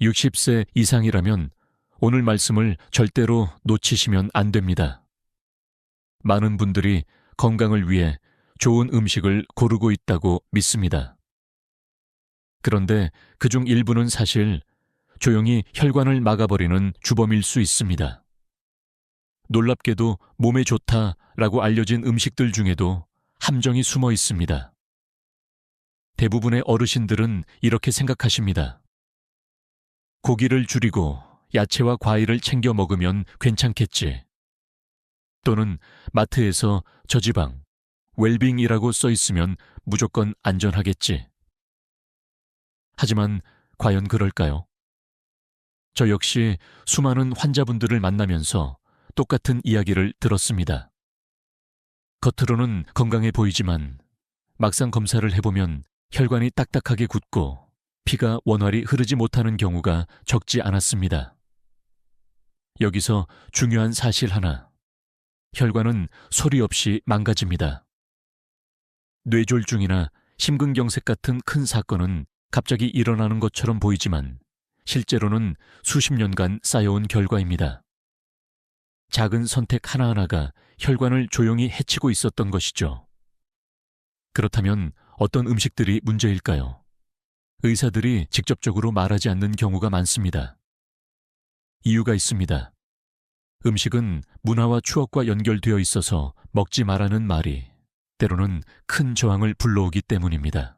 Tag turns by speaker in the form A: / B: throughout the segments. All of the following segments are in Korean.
A: 60세 이상이라면 오늘 말씀을 절대로 놓치시면 안 됩니다. 많은 분들이 건강을 위해 좋은 음식을 고르고 있다고 믿습니다. 그런데 그중 일부는 사실 조용히 혈관을 막아버리는 주범일 수 있습니다. 놀랍게도 몸에 좋다라고 알려진 음식들 중에도 함정이 숨어 있습니다. 대부분의 어르신들은 이렇게 생각하십니다. 고기를 줄이고 야채와 과일을 챙겨 먹으면 괜찮겠지. 또는 마트에서 저지방, 웰빙이라고 써 있으면 무조건 안전하겠지. 하지만 과연 그럴까요? 저 역시 수많은 환자분들을 만나면서 똑같은 이야기를 들었습니다. 겉으로는 건강해 보이지만 막상 검사를 해보면 혈관이 딱딱하게 굳고 피가 원활히 흐르지 못하는 경우가 적지 않았습니다. 여기서 중요한 사실 하나. 혈관은 소리 없이 망가집니다. 뇌졸중이나 심근경색 같은 큰 사건은 갑자기 일어나는 것처럼 보이지만 실제로는 수십 년간 쌓여온 결과입니다. 작은 선택 하나하나가 혈관을 조용히 해치고 있었던 것이죠. 그렇다면 어떤 음식들이 문제일까요? 의사들이 직접적으로 말하지 않는 경우가 많습니다. 이유가 있습니다. 음식은 문화와 추억과 연결되어 있어서 먹지 말라는 말이 때로는 큰 저항을 불러오기 때문입니다.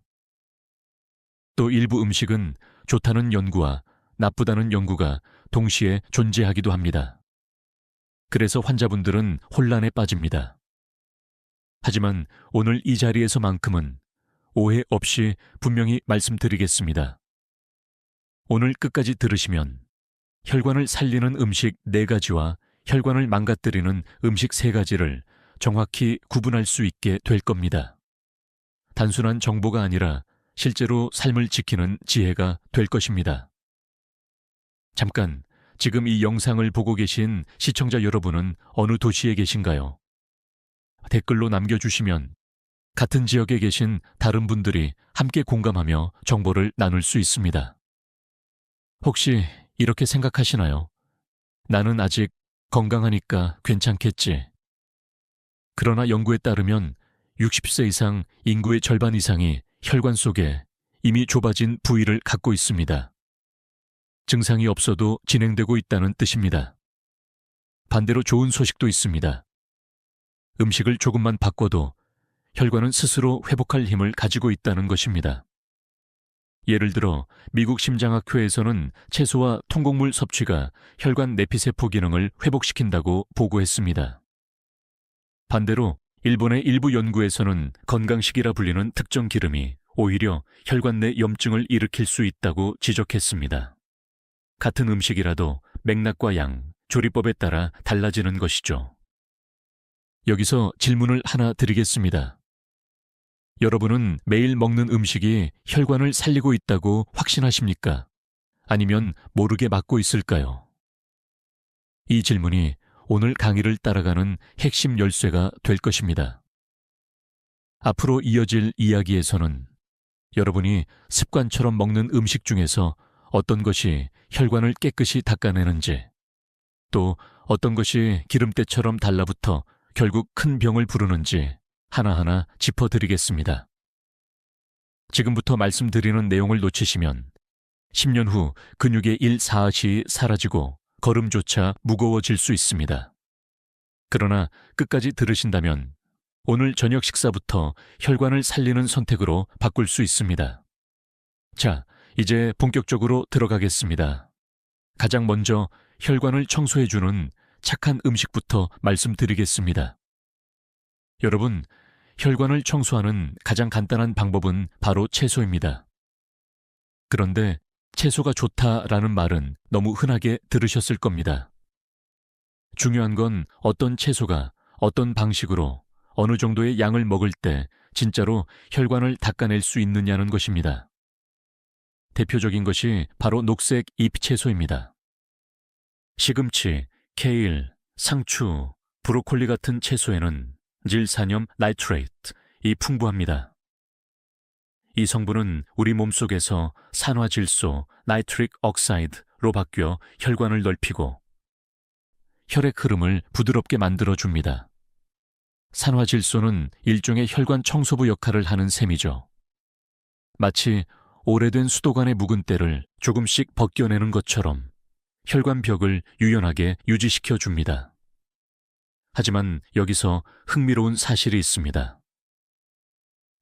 A: 또 일부 음식은 좋다는 연구와 나쁘다는 연구가 동시에 존재하기도 합니다. 그래서 환자분들은 혼란에 빠집니다. 하지만 오늘 이 자리에서만큼은 오해 없이 분명히 말씀드리겠습니다. 오늘 끝까지 들으시면 혈관을 살리는 음식 4가지와 혈관을 망가뜨리는 음식 3가지를 정확히 구분할 수 있게 될 겁니다. 단순한 정보가 아니라 실제로 삶을 지키는 지혜가 될 것입니다. 잠깐, 지금 이 영상을 보고 계신 시청자 여러분은 어느 도시에 계신가요? 댓글로 남겨주시면 같은 지역에 계신 다른 분들이 함께 공감하며 정보를 나눌 수 있습니다. 혹시 이렇게 생각하시나요? 나는 아직 건강하니까 괜찮겠지. 그러나 연구에 따르면 60세 이상 인구의 절반 이상이 혈관 속에 이미 좁아진 부위를 갖고 있습니다. 증상이 없어도 진행되고 있다는 뜻입니다. 반대로 좋은 소식도 있습니다. 음식을 조금만 바꿔도 혈관은 스스로 회복할 힘을 가지고 있다는 것입니다. 예를 들어 미국 심장학회에서는 채소와 통곡물 섭취가 혈관 내피세포 기능을 회복시킨다고 보고했습니다. 반대로 일본의 일부 연구에서는 건강식이라 불리는 특정 기름이 오히려 혈관 내 염증을 일으킬 수 있다고 지적했습니다. 같은 음식이라도 맥락과 양, 조리법에 따라 달라지는 것이죠. 여기서 질문을 하나 드리겠습니다. 여러분은 매일 먹는 음식이 혈관을 살리고 있다고 확신하십니까? 아니면 모르게 막고 있을까요? 이 질문이 오늘 강의를 따라가는 핵심 열쇠가 될 것입니다. 앞으로 이어질 이야기에서는 여러분이 습관처럼 먹는 음식 중에서 어떤 것이 혈관을 깨끗이 닦아내는지, 또 어떤 것이 기름때처럼 달라붙어 결국 큰 병을 부르는지 하나하나 짚어드리겠습니다. 지금부터 말씀드리는 내용을 놓치시면 10년 후 근육의 일사시 사라지고 걸음조차 무거워질 수 있습니다. 그러나 끝까지 들으신다면 오늘 저녁 식사부터 혈관을 살리는 선택으로 바꿀 수 있습니다. 자, 이제 본격적으로 들어가겠습니다. 가장 먼저 혈관을 청소해주는 착한 음식부터 말씀드리겠습니다. 여러분, 혈관을 청소하는 가장 간단한 방법은 바로 채소입니다. 그런데 채소가 좋다라는 말은 너무 흔하게 들으셨을 겁니다. 중요한 건 어떤 채소가 어떤 방식으로 어느 정도의 양을 먹을 때 진짜로 혈관을 닦아낼 수 있느냐는 것입니다. 대표적인 것이 바로 녹색 잎채소입니다. 시금치, 케일, 상추, 브로콜리 같은 채소에는 질산염 나이트레이트이 풍부합니다. 이 성분은 우리 몸속에서 산화질소, 나이트릭 억사이드로 바뀌어 혈관을 넓히고 혈액 흐름을 부드럽게 만들어줍니다. 산화질소는 일종의 혈관 청소부 역할을 하는 셈이죠. 마치 오래된 수도관의 묵은 때를 조금씩 벗겨내는 것처럼 혈관 벽을 유연하게 유지시켜 줍니다. 하지만 여기서 흥미로운 사실이 있습니다.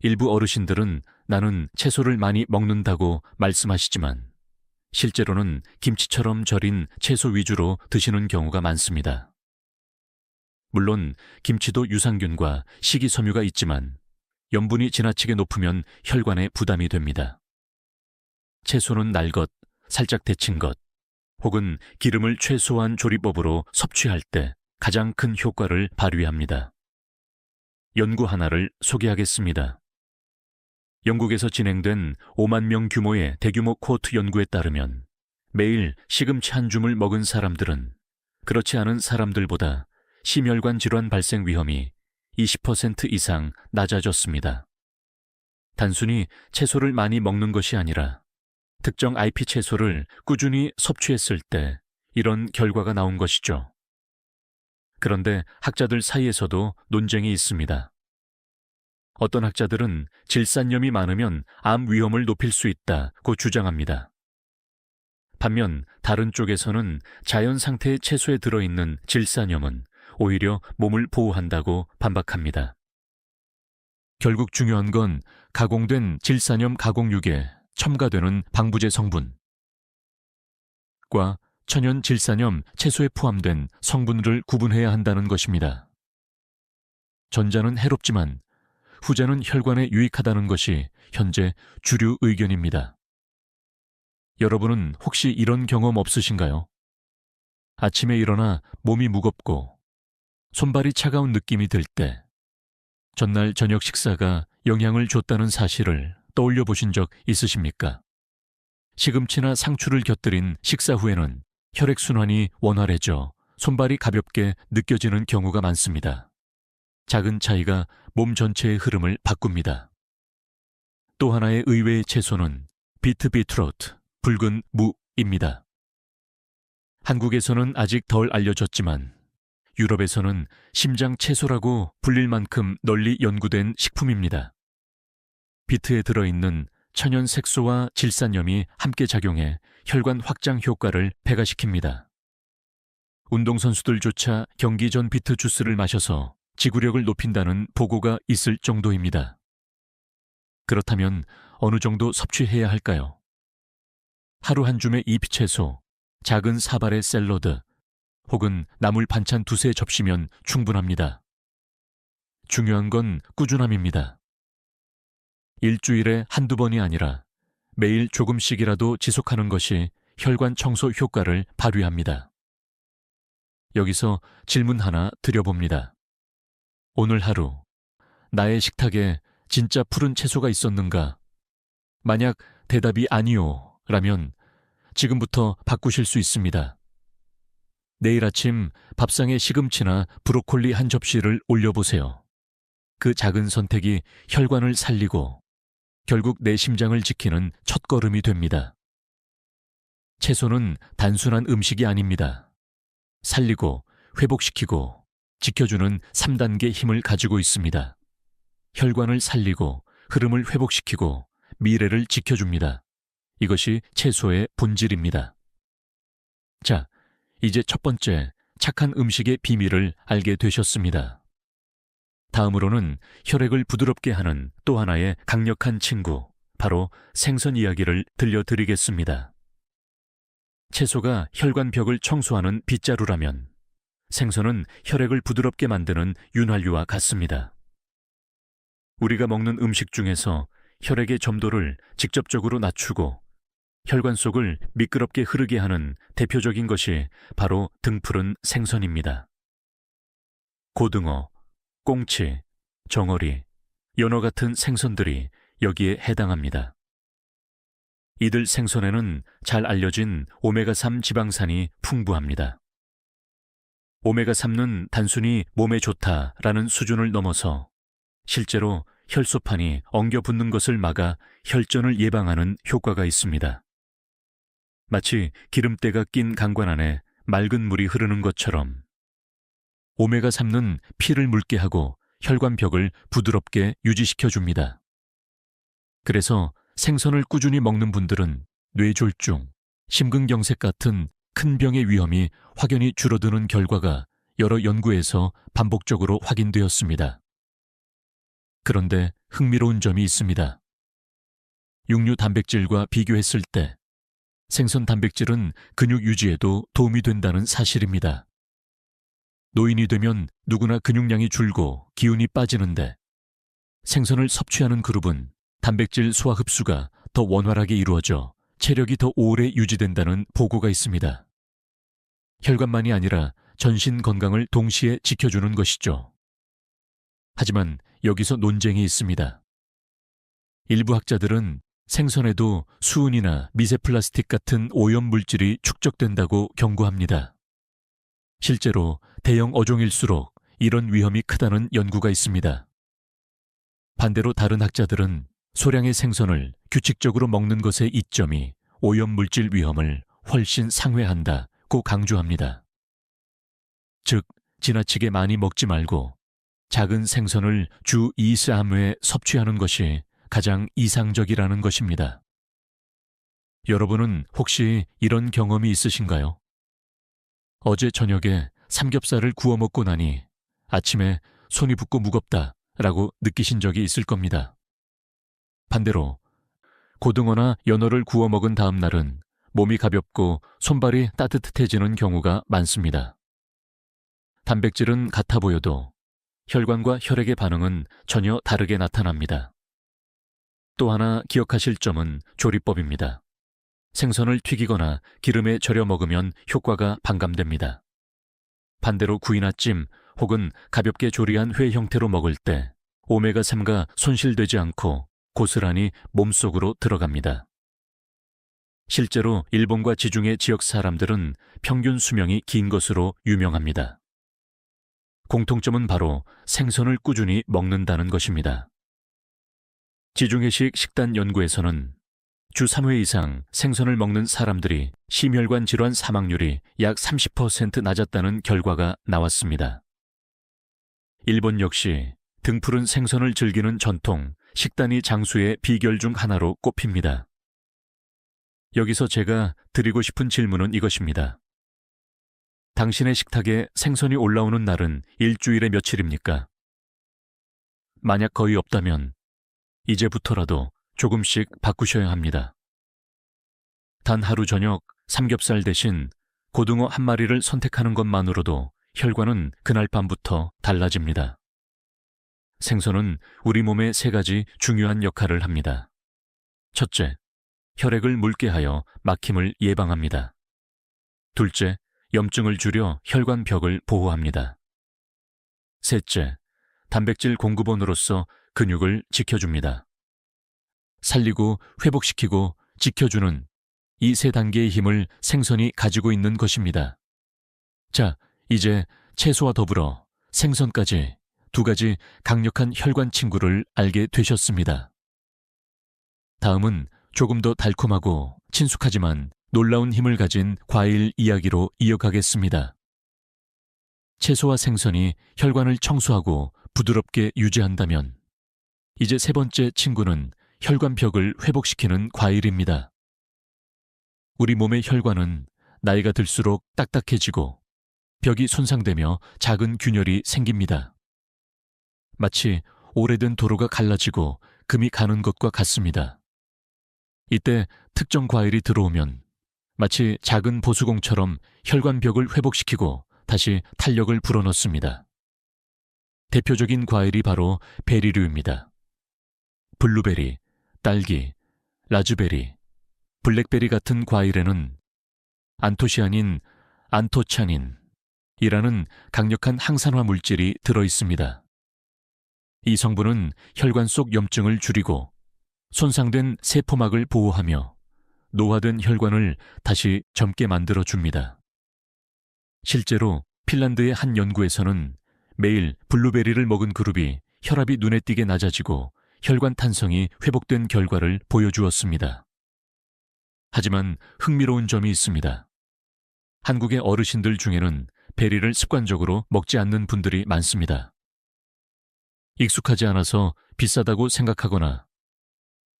A: 일부 어르신들은 나는 채소를 많이 먹는다고 말씀하시지만 실제로는 김치처럼 절인 채소 위주로 드시는 경우가 많습니다. 물론 김치도 유산균과 식이섬유가 있지만 염분이 지나치게 높으면 혈관에 부담이 됩니다. 채소는 날 것, 살짝 데친 것, 혹은 기름을 최소한 조리법으로 섭취할 때 가장 큰 효과를 발휘합니다. 연구 하나를 소개하겠습니다. 영국에서 진행된 5만 명 규모의 대규모 코호트 연구에 따르면 매일 시금치 한 줌을 먹은 사람들은 그렇지 않은 사람들보다 심혈관 질환 발생 위험이 20% 이상 낮아졌습니다. 단순히 채소를 많이 먹는 것이 아니라 특정 IP 채소를 꾸준히 섭취했을 때 이런 결과가 나온 것이죠. 그런데 학자들 사이에서도 논쟁이 있습니다. 어떤 학자들은 질산염이 많으면 암 위험을 높일 수 있다고 주장합니다. 반면 다른 쪽에서는 자연 상태의 채소에 들어있는 질산염은 오히려 몸을 보호한다고 반박합니다. 결국 중요한 건 가공된 질산염 가공육에 첨가되는 방부제 성분과 천연 질산염 채소에 포함된 성분을 구분해야 한다는 것입니다. 전자는 해롭지만 후자는 혈관에 유익하다는 것이 현재 주류 의견입니다. 여러분은 혹시 이런 경험 없으신가요? 아침에 일어나 몸이 무겁고 손발이 차가운 느낌이 들 때 전날 저녁 식사가 영향을 줬다는 사실을 떠올려 보신 적 있으십니까? 시금치나 상추를 곁들인 식사 후에는 혈액순환이 원활해져 손발이 가볍게 느껴지는 경우가 많습니다. 작은 차이가 몸 전체의 흐름을 바꿉니다. 또 하나의 의외의 채소는 비트로트, 붉은 무입니다. 한국에서는 아직 덜 알려졌지만 유럽에서는 심장 채소라고 불릴 만큼 널리 연구된 식품입니다. 비트에 들어있는 천연 색소와 질산염이 함께 작용해 혈관 확장 효과를 배가시킵니다. 운동선수들조차 경기 전 비트 주스를 마셔서 지구력을 높인다는 보고가 있을 정도입니다. 그렇다면 어느 정도 섭취해야 할까요? 하루 한 줌의 잎채소, 작은 사발의 샐러드, 혹은 나물 반찬 두세 접시면 충분합니다. 중요한 건 꾸준함입니다. 일주일에 한두 번이 아니라 매일 조금씩이라도 지속하는 것이 혈관 청소 효과를 발휘합니다. 여기서 질문 하나 드려봅니다. 오늘 하루 나의 식탁에 진짜 푸른 채소가 있었는가? 만약 대답이 아니요 라면 지금부터 바꾸실 수 있습니다. 내일 아침 밥상에 시금치나 브로콜리 한 접시를 올려보세요. 그 작은 선택이 혈관을 살리고 결국 내 심장을 지키는 첫걸음이 됩니다. 채소는 단순한 음식이 아닙니다. 살리고 회복시키고 지켜주는 3단계 힘을 가지고 있습니다. 혈관을 살리고 흐름을 회복시키고 미래를 지켜줍니다. 이것이 채소의 본질입니다. 자, 이제 첫 번째 착한 음식의 비밀을 알게 되셨습니다. 다음으로는 혈액을 부드럽게 하는 또 하나의 강력한 친구, 바로 생선 이야기를 들려드리겠습니다. 채소가 혈관 벽을 청소하는 빗자루라면 생선은 혈액을 부드럽게 만드는 윤활유와 같습니다. 우리가 먹는 음식 중에서 혈액의 점도를 직접적으로 낮추고 혈관 속을 미끄럽게 흐르게 하는 대표적인 것이 바로 등푸른 생선입니다. 고등어, 꽁치, 정어리, 연어 같은 생선들이 여기에 해당합니다. 이들 생선에는 잘 알려진 오메가3 지방산이 풍부합니다. 오메가3는 단순히 몸에 좋다라는 수준을 넘어서 실제로 혈소판이 엉겨 붙는 것을 막아 혈전을 예방하는 효과가 있습니다. 마치 기름때가 낀 강관 안에 맑은 물이 흐르는 것처럼 오메가3는 피를 묽게 하고 혈관벽을 부드럽게 유지시켜 줍니다. 그래서 생선을 꾸준히 먹는 분들은 뇌졸중, 심근경색 같은 큰 병의 위험이 확연히 줄어드는 결과가 여러 연구에서 반복적으로 확인되었습니다. 그런데 흥미로운 점이 있습니다. 육류 단백질과 비교했을 때 생선 단백질은 근육 유지에도 도움이 된다는 사실입니다. 노인이 되면 누구나 근육량이 줄고 기운이 빠지는데 생선을 섭취하는 그룹은 단백질 소화 흡수가 더 원활하게 이루어져 체력이 더 오래 유지된다는 보고가 있습니다. 혈관만이 아니라 전신 건강을 동시에 지켜주는 것이죠. 하지만 여기서 논쟁이 있습니다. 일부 학자들은 생선에도 수은이나 미세 플라스틱 같은 오염 물질이 축적된다고 경고합니다. 실제로 대형 어종일수록 이런 위험이 크다는 연구가 있습니다. 반대로 다른 학자들은 소량의 생선을 규칙적으로 먹는 것의 이점이 오염 물질 위험을 훨씬 상회한다고 강조합니다. 즉, 지나치게 많이 먹지 말고 작은 생선을 주 2~3회 섭취하는 것이 가장 이상적이라는 것입니다. 여러분은 혹시 이런 경험이 있으신가요? 어제 저녁에 삼겹살을 구워 먹고 나니 아침에 손이 붓고 무겁다라고 느끼신 적이 있을 겁니다. 반대로 고등어나 연어를 구워 먹은 다음 날은 몸이 가볍고 손발이 따뜻해지는 경우가 많습니다. 단백질은 같아 보여도 혈관과 혈액의 반응은 전혀 다르게 나타납니다. 또 하나 기억하실 점은 조리법입니다. 생선을 튀기거나 기름에 절여 먹으면 효과가 반감됩니다. 반대로 구이나 찜 혹은 가볍게 조리한 회 형태로 먹을 때 오메가3가 손실되지 않고 고스란히 몸속으로 들어갑니다. 실제로 일본과 지중해 지역 사람들은 평균 수명이 긴 것으로 유명합니다. 공통점은 바로 생선을 꾸준히 먹는다는 것입니다. 지중해식 식단 연구에서는 주 3회 이상 생선을 먹는 사람들이 심혈관 질환 사망률이 약 30% 낮았다는 결과가 나왔습니다. 일본 역시 등푸른 생선을 즐기는 전통 식단이 장수의 비결 중 하나로 꼽힙니다. 여기서 제가 드리고 싶은 질문은 이것입니다. 당신의 식탁에 생선이 올라오는 날은 일주일에 며칠입니까? 만약 거의 없다면 이제부터라도 조금씩 바꾸셔야 합니다. 단 하루 저녁 삼겹살 대신 고등어 한 마리를 선택하는 것만으로도 혈관은 그날 밤부터 달라집니다. 생선은 우리 몸의 3가지 중요한 역할을 합니다. 첫째, 혈액을 묽게 하여 막힘을 예방합니다. 둘째, 염증을 줄여 혈관벽을 보호합니다. 셋째, 단백질 공급원으로서 근육을 지켜줍니다. 살리고 회복시키고 지켜주는 이 3단계의 힘을 생선이 가지고 있는 것입니다. 자, 이제 채소와 더불어 생선까지 2가지 강력한 혈관 친구를 알게 되셨습니다. 다음은 조금 더 달콤하고 친숙하지만 놀라운 힘을 가진 과일 이야기로 이어가겠습니다. 채소와 생선이 혈관을 청소하고 부드럽게 유지한다면 이제 3번째 친구는 혈관벽을 회복시키는 과일입니다. 우리 몸의 혈관은 나이가 들수록 딱딱해지고 벽이 손상되며 작은 균열이 생깁니다. 마치 오래된 도로가 갈라지고 금이 가는 것과 같습니다. 이때 특정 과일이 들어오면 마치 작은 보수공처럼 혈관벽을 회복시키고 다시 탄력을 불어넣습니다. 대표적인 과일이 바로 베리류입니다. 블루베리, 딸기, 라즈베리, 블랙베리 같은 과일에는 안토시아닌, 안토차닌이라는 강력한 항산화 물질이 들어있습니다. 이 성분은 혈관 속 염증을 줄이고 손상된 세포막을 보호하며 노화된 혈관을 다시 젊게 만들어 줍니다. 실제로 핀란드의 한 연구에서는 매일 블루베리를 먹은 그룹이 혈압이 눈에 띄게 낮아지고 혈관 탄성이 회복된 결과를 보여주었습니다. 하지만 흥미로운 점이 있습니다. 한국의 어르신들 중에는 베리를 습관적으로 먹지 않는 분들이 많습니다. 익숙하지 않아서 비싸다고 생각하거나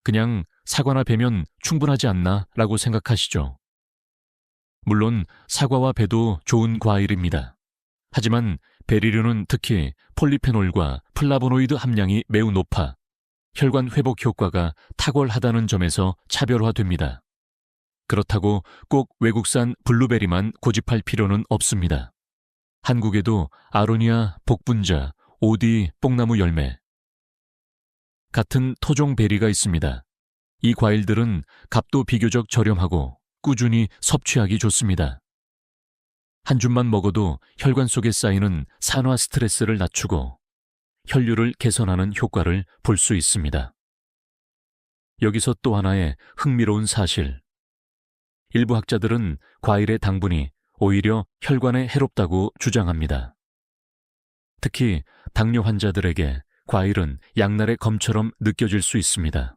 A: 그냥 사과나 배면 충분하지 않나 라고 생각하시죠. 물론 사과와 배도 좋은 과일입니다. 하지만 베리류는 특히 폴리페놀과 플라보노이드 함량이 매우 높아 혈관 회복 효과가 탁월하다는 점에서 차별화됩니다. 그렇다고 꼭 외국산 블루베리만 고집할 필요는 없습니다. 한국에도 아로니아, 복분자, 오디, 뽕나무 열매 같은 토종 베리가 있습니다. 이 과일들은 값도 비교적 저렴하고 꾸준히 섭취하기 좋습니다. 한 줌만 먹어도 혈관 속에 쌓이는 산화 스트레스를 낮추고 혈류를 개선하는 효과를 볼 수 있습니다. 여기서 또 하나의 흥미로운 사실. 일부 학자들은 과일의 당분이 오히려 혈관에 해롭다고 주장합니다. 특히 당뇨 환자들에게 과일은 양날의 검처럼 느껴질 수 있습니다.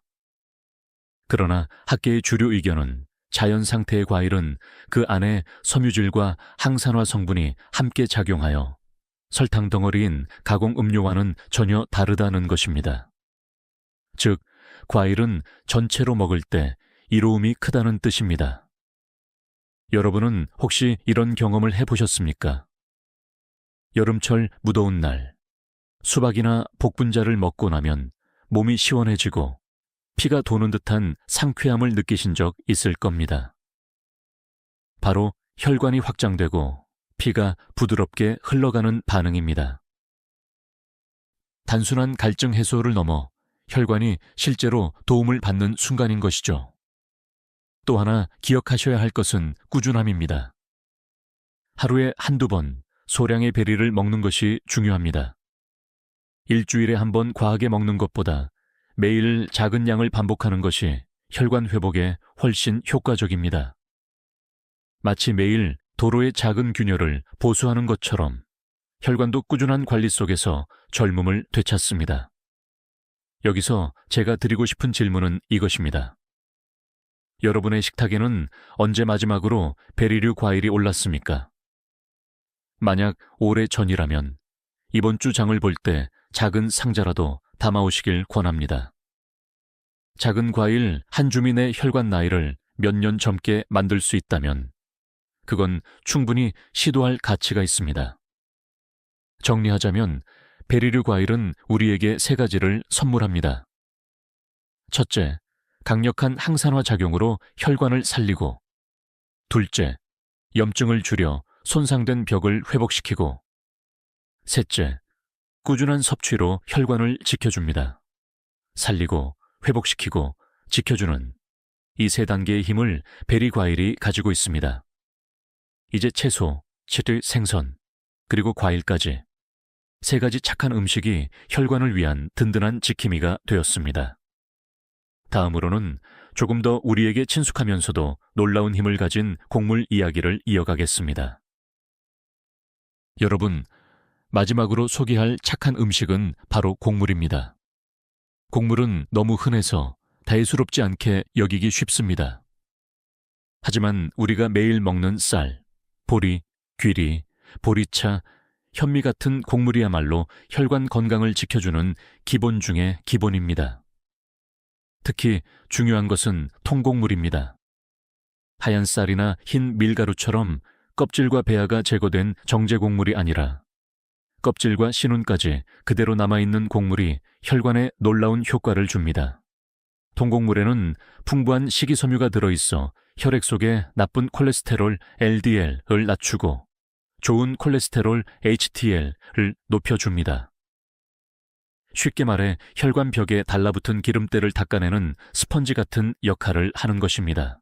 A: 그러나 학계의 주류 의견은 자연 상태의 과일은 그 안에 섬유질과 항산화 성분이 함께 작용하여 설탕 덩어리인 가공 음료와는 전혀 다르다는 것입니다. 즉, 과일은 전체로 먹을 때 이로움이 크다는 뜻입니다. 여러분은 혹시 이런 경험을 해보셨습니까? 여름철 무더운 날, 수박이나 복분자를 먹고 나면 몸이 시원해지고 피가 도는 듯한 상쾌함을 느끼신 적 있을 겁니다. 바로 혈관이 확장되고 피가 부드럽게 흘러가는 반응입니다. 단순한 갈증 해소를 넘어 혈관이 실제로 도움을 받는 순간인 것이죠. 또 하나 기억하셔야 할 것은 꾸준함입니다. 하루에 한두 번 소량의 베리를 먹는 것이 중요합니다. 일주일에 한 번 과하게 먹는 것보다 매일 작은 양을 반복하는 것이 혈관 회복에 훨씬 효과적입니다. 마치 매일 도로의 작은 균열을 보수하는 것처럼 혈관도 꾸준한 관리 속에서 젊음을 되찾습니다. 여기서 제가 드리고 싶은 질문은 이것입니다. 여러분의 식탁에는 언제 마지막으로 베리류 과일이 올랐습니까? 만약 오래 전이라면 이번 주 장을 볼 때 작은 상자라도 담아오시길 권합니다. 작은 과일 한 줌이 내 혈관 나이를 몇 년 젊게 만들 수 있다면 그건 충분히 시도할 가치가 있습니다. 정리하자면 베리류 과일은 우리에게 세 가지를 선물합니다. 첫째, 강력한 항산화 작용으로 혈관을 살리고, 둘째, 염증을 줄여 손상된 벽을 회복시키고, 셋째, 꾸준한 섭취로 혈관을 지켜줍니다. 살리고, 회복시키고, 지켜주는 이 세 단계의 힘을 베리 과일이 가지고 있습니다. 이제 채소, 치즈, 생선, 그리고 과일까지 세 가지 착한 음식이 혈관을 위한 든든한 지킴이가 되었습니다. 다음으로는 조금 더 우리에게 친숙하면서도 놀라운 힘을 가진 곡물 이야기를 이어가겠습니다. 여러분, 마지막으로 소개할 착한 음식은 바로 곡물입니다. 곡물은 너무 흔해서 대수롭지 않게 여기기 쉽습니다. 하지만 우리가 매일 먹는 쌀, 보리, 귀리, 보리차, 현미 같은 곡물이야말로 혈관 건강을 지켜주는 기본 중의 기본입니다. 특히 중요한 것은 통곡물입니다. 하얀 쌀이나 흰 밀가루처럼 껍질과 배아가 제거된 정제 곡물이 아니라 껍질과 신운까지 그대로 남아있는 곡물이 혈관에 놀라운 효과를 줍니다. 통곡물에는 풍부한 식이섬유가 들어있어 혈액 속의 나쁜 콜레스테롤 LDL을 낮추고 좋은 콜레스테롤 HDL을 높여줍니다. 쉽게 말해 혈관 벽에 달라붙은 기름때를 닦아내는 스펀지 같은 역할을 하는 것입니다.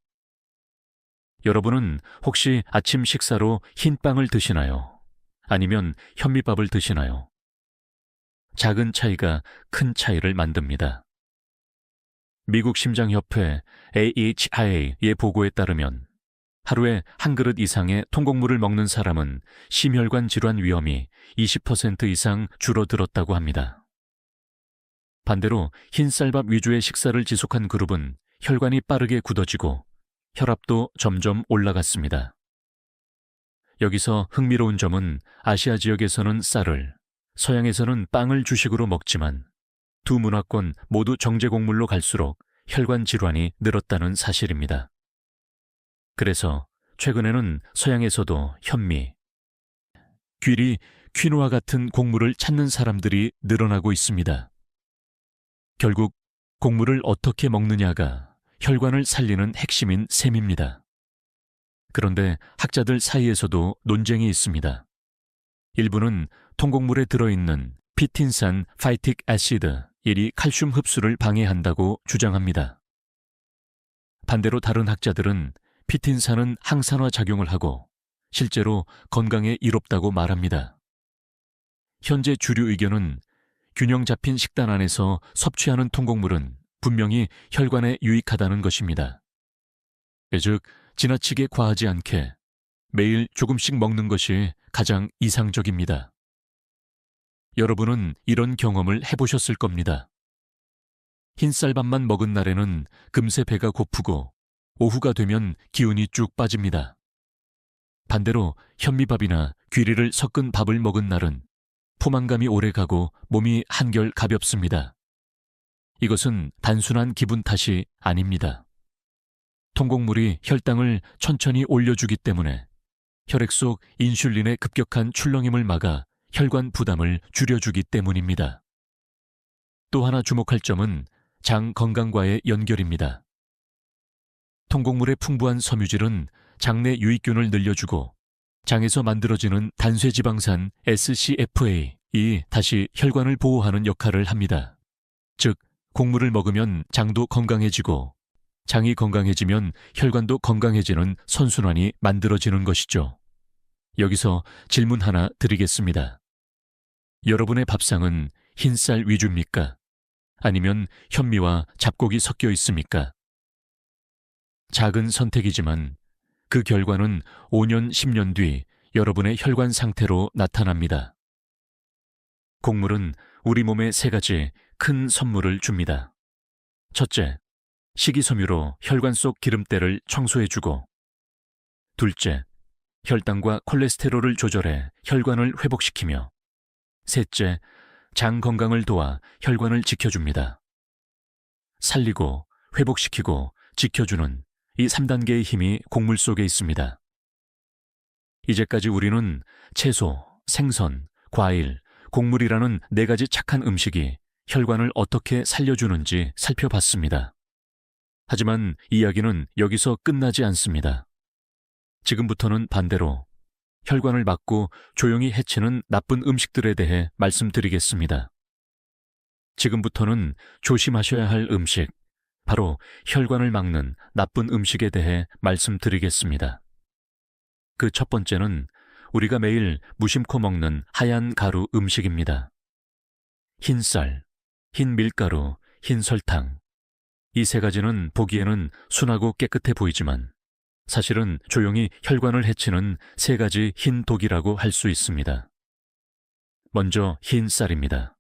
A: 여러분은 혹시 아침 식사로 흰 빵을 드시나요? 아니면 현미밥을 드시나요? 작은 차이가 큰 차이를 만듭니다. 미국 심장협회 AHIA의 보고에 따르면 하루에 한 그릇 이상의 통곡물을 먹는 사람은 심혈관 질환 위험이 20% 이상 줄어들었다고 합니다. 반대로 흰쌀밥 위주의 식사를 지속한 그룹은 혈관이 빠르게 굳어지고 혈압도 점점 올라갔습니다. 여기서 흥미로운 점은 아시아 지역에서는 쌀을, 서양에서는 빵을 주식으로 먹지만 두 문화권 모두 정제곡물로 갈수록 혈관 질환이 늘었다는 사실입니다. 그래서 최근에는 서양에서도 현미, 귀리, 퀴노아 같은 곡물을 찾는 사람들이 늘어나고 있습니다. 결국 곡물을 어떻게 먹느냐가 혈관을 살리는 핵심인 셈입니다. 그런데 학자들 사이에서도 논쟁이 있습니다. 일부는 통곡물에 들어있는 피틴산 파이틱 애시드 1이 칼슘 흡수를 방해한다고 주장합니다. 반대로 다른 학자들은 피틴산은 항산화 작용을 하고 실제로 건강에 이롭다고 말합니다. 현재 주류 의견은 균형 잡힌 식단 안에서 섭취하는 통곡물은 분명히 혈관에 유익하다는 것입니다. 즉, 지나치게 과하지 않게 매일 조금씩 먹는 것이 가장 이상적입니다. 여러분은 이런 경험을 해보셨을 겁니다. 흰쌀밥만 먹은 날에는 금세 배가 고프고 오후가 되면 기운이 쭉 빠집니다. 반대로 현미밥이나 귀리를 섞은 밥을 먹은 날은 포만감이 오래가고 몸이 한결 가볍습니다. 이것은 단순한 기분 탓이 아닙니다. 통곡물이 혈당을 천천히 올려주기 때문에 혈액 속 인슐린의 급격한 출렁임을 막아 혈관 부담을 줄여주기 때문입니다. 또 하나 주목할 점은 장 건강과의 연결입니다. 통곡물의 풍부한 섬유질은 장내 유익균을 늘려주고 장에서 만들어지는 단쇄지방산 SCFA이 다시 혈관을 보호하는 역할을 합니다. 즉, 곡물을 먹으면 장도 건강해지고 장이 건강해지면 혈관도 건강해지는 선순환이 만들어지는 것이죠. 여기서 질문 하나 드리겠습니다. 여러분의 밥상은 흰쌀 위주입니까? 아니면 현미와 잡곡이 섞여 있습니까? 작은 선택이지만 그 결과는 5년, 10년 뒤 여러분의 혈관 상태로 나타납니다. 곡물은 우리 몸에 세 가지 큰 선물을 줍니다. 첫째, 식이섬유로 혈관 속 기름때를 청소해주고, 둘째, 혈당과 콜레스테롤을 조절해 혈관을 회복시키며, 셋째, 장 건강을 도와 혈관을 지켜줍니다. 살리고, 회복시키고, 지켜주는 이 3단계의 힘이 곡물 속에 있습니다. 이제까지 우리는 채소, 생선, 과일, 곡물이라는 4가지 착한 음식이 혈관을 어떻게 살려주는지 살펴봤습니다. 하지만 이야기는 여기서 끝나지 않습니다. 지금부터는 반대로 혈관을 막고 조용히 해치는 나쁜 음식들에 대해 말씀드리겠습니다. 지금부터는 조심하셔야 할 음식, 바로 혈관을 막는 나쁜 음식에 대해 말씀드리겠습니다. 그 첫 번째는 우리가 매일 무심코 먹는 하얀 가루 음식입니다. 흰 쌀, 흰 밀가루, 흰 설탕. 이 3가지는 보기에는 순하고 깨끗해 보이지만 사실은 조용히 혈관을 해치는 3가지 흰 독이라고 할 수 있습니다. 먼저 흰 쌀입니다.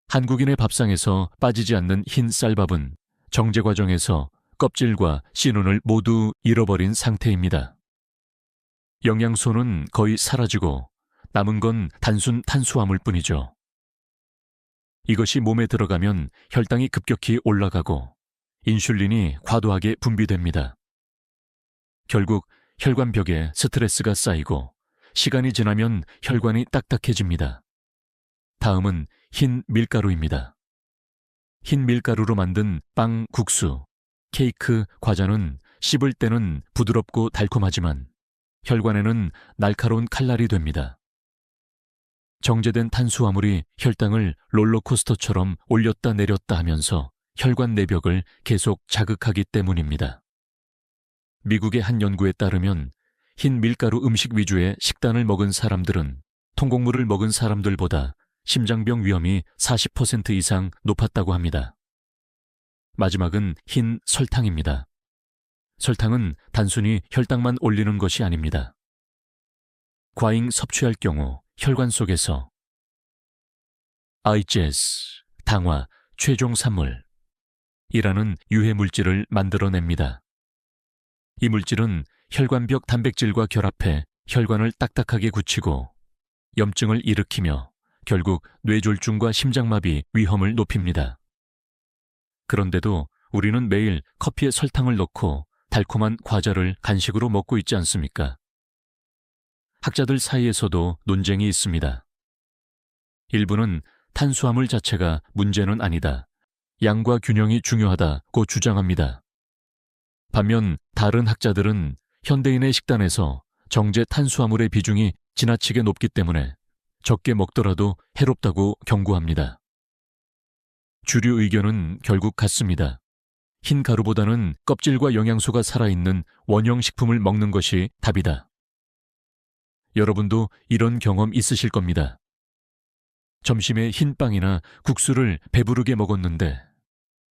A: 한국인의 밥상에서 빠지지 않는 흰 쌀밥은 정제 과정에서 껍질과 씨눈을 모두 잃어버린 상태입니다. 영양소는 거의 사라지고 남은 건 단순 탄수화물 뿐이죠. 이것이 몸에 들어가면 혈당이 급격히 올라가고 인슐린이 과도하게 분비됩니다. 결국 혈관벽에 스트레스가 쌓이고 시간이 지나면 혈관이 딱딱해집니다. 다음은 흰 밀가루입니다. 흰 밀가루로 만든 빵, 국수, 케이크, 과자는 씹을 때는 부드럽고 달콤하지만 혈관에는 날카로운 칼날이 됩니다. 정제된 탄수화물이 혈당을 롤러코스터처럼 올렸다 내렸다 하면서 혈관 내벽을 계속 자극하기 때문입니다. 미국의 한 연구에 따르면 흰 밀가루 음식 위주의 식단을 먹은 사람들은 통곡물을 먹은 사람들보다 심장병 위험이 40% 이상 높았다고 합니다. 마지막은 흰 설탕입니다. 설탕은 단순히 혈당만 올리는 것이 아닙니다. 과잉 섭취할 경우 혈관 속에서 IGS, 당화, 최종 산물이라는 유해 물질을 만들어냅니다. 이 물질은 혈관벽 단백질과 결합해 혈관을 딱딱하게 굳히고 염증을 일으키며 결국 뇌졸중과 심장마비 위험을 높입니다. 그런데도 우리는 매일 커피에 설탕을 넣고 달콤한 과자를 간식으로 먹고 있지 않습니까? 학자들 사이에서도 논쟁이 있습니다. 일부는 탄수화물 자체가 문제는 아니다, 양과 균형이 중요하다고 주장합니다. 반면 다른 학자들은 현대인의 식단에서 정제 탄수화물의 비중이 지나치게 높기 때문에 적게 먹더라도 해롭다고 경고합니다. 주류 의견은 결국 같습니다. 흰 가루보다는 껍질과 영양소가 살아있는 원형 식품을 먹는 것이 답이다. 여러분도 이런 경험 있으실 겁니다. 점심에 흰 빵이나 국수를 배부르게 먹었는데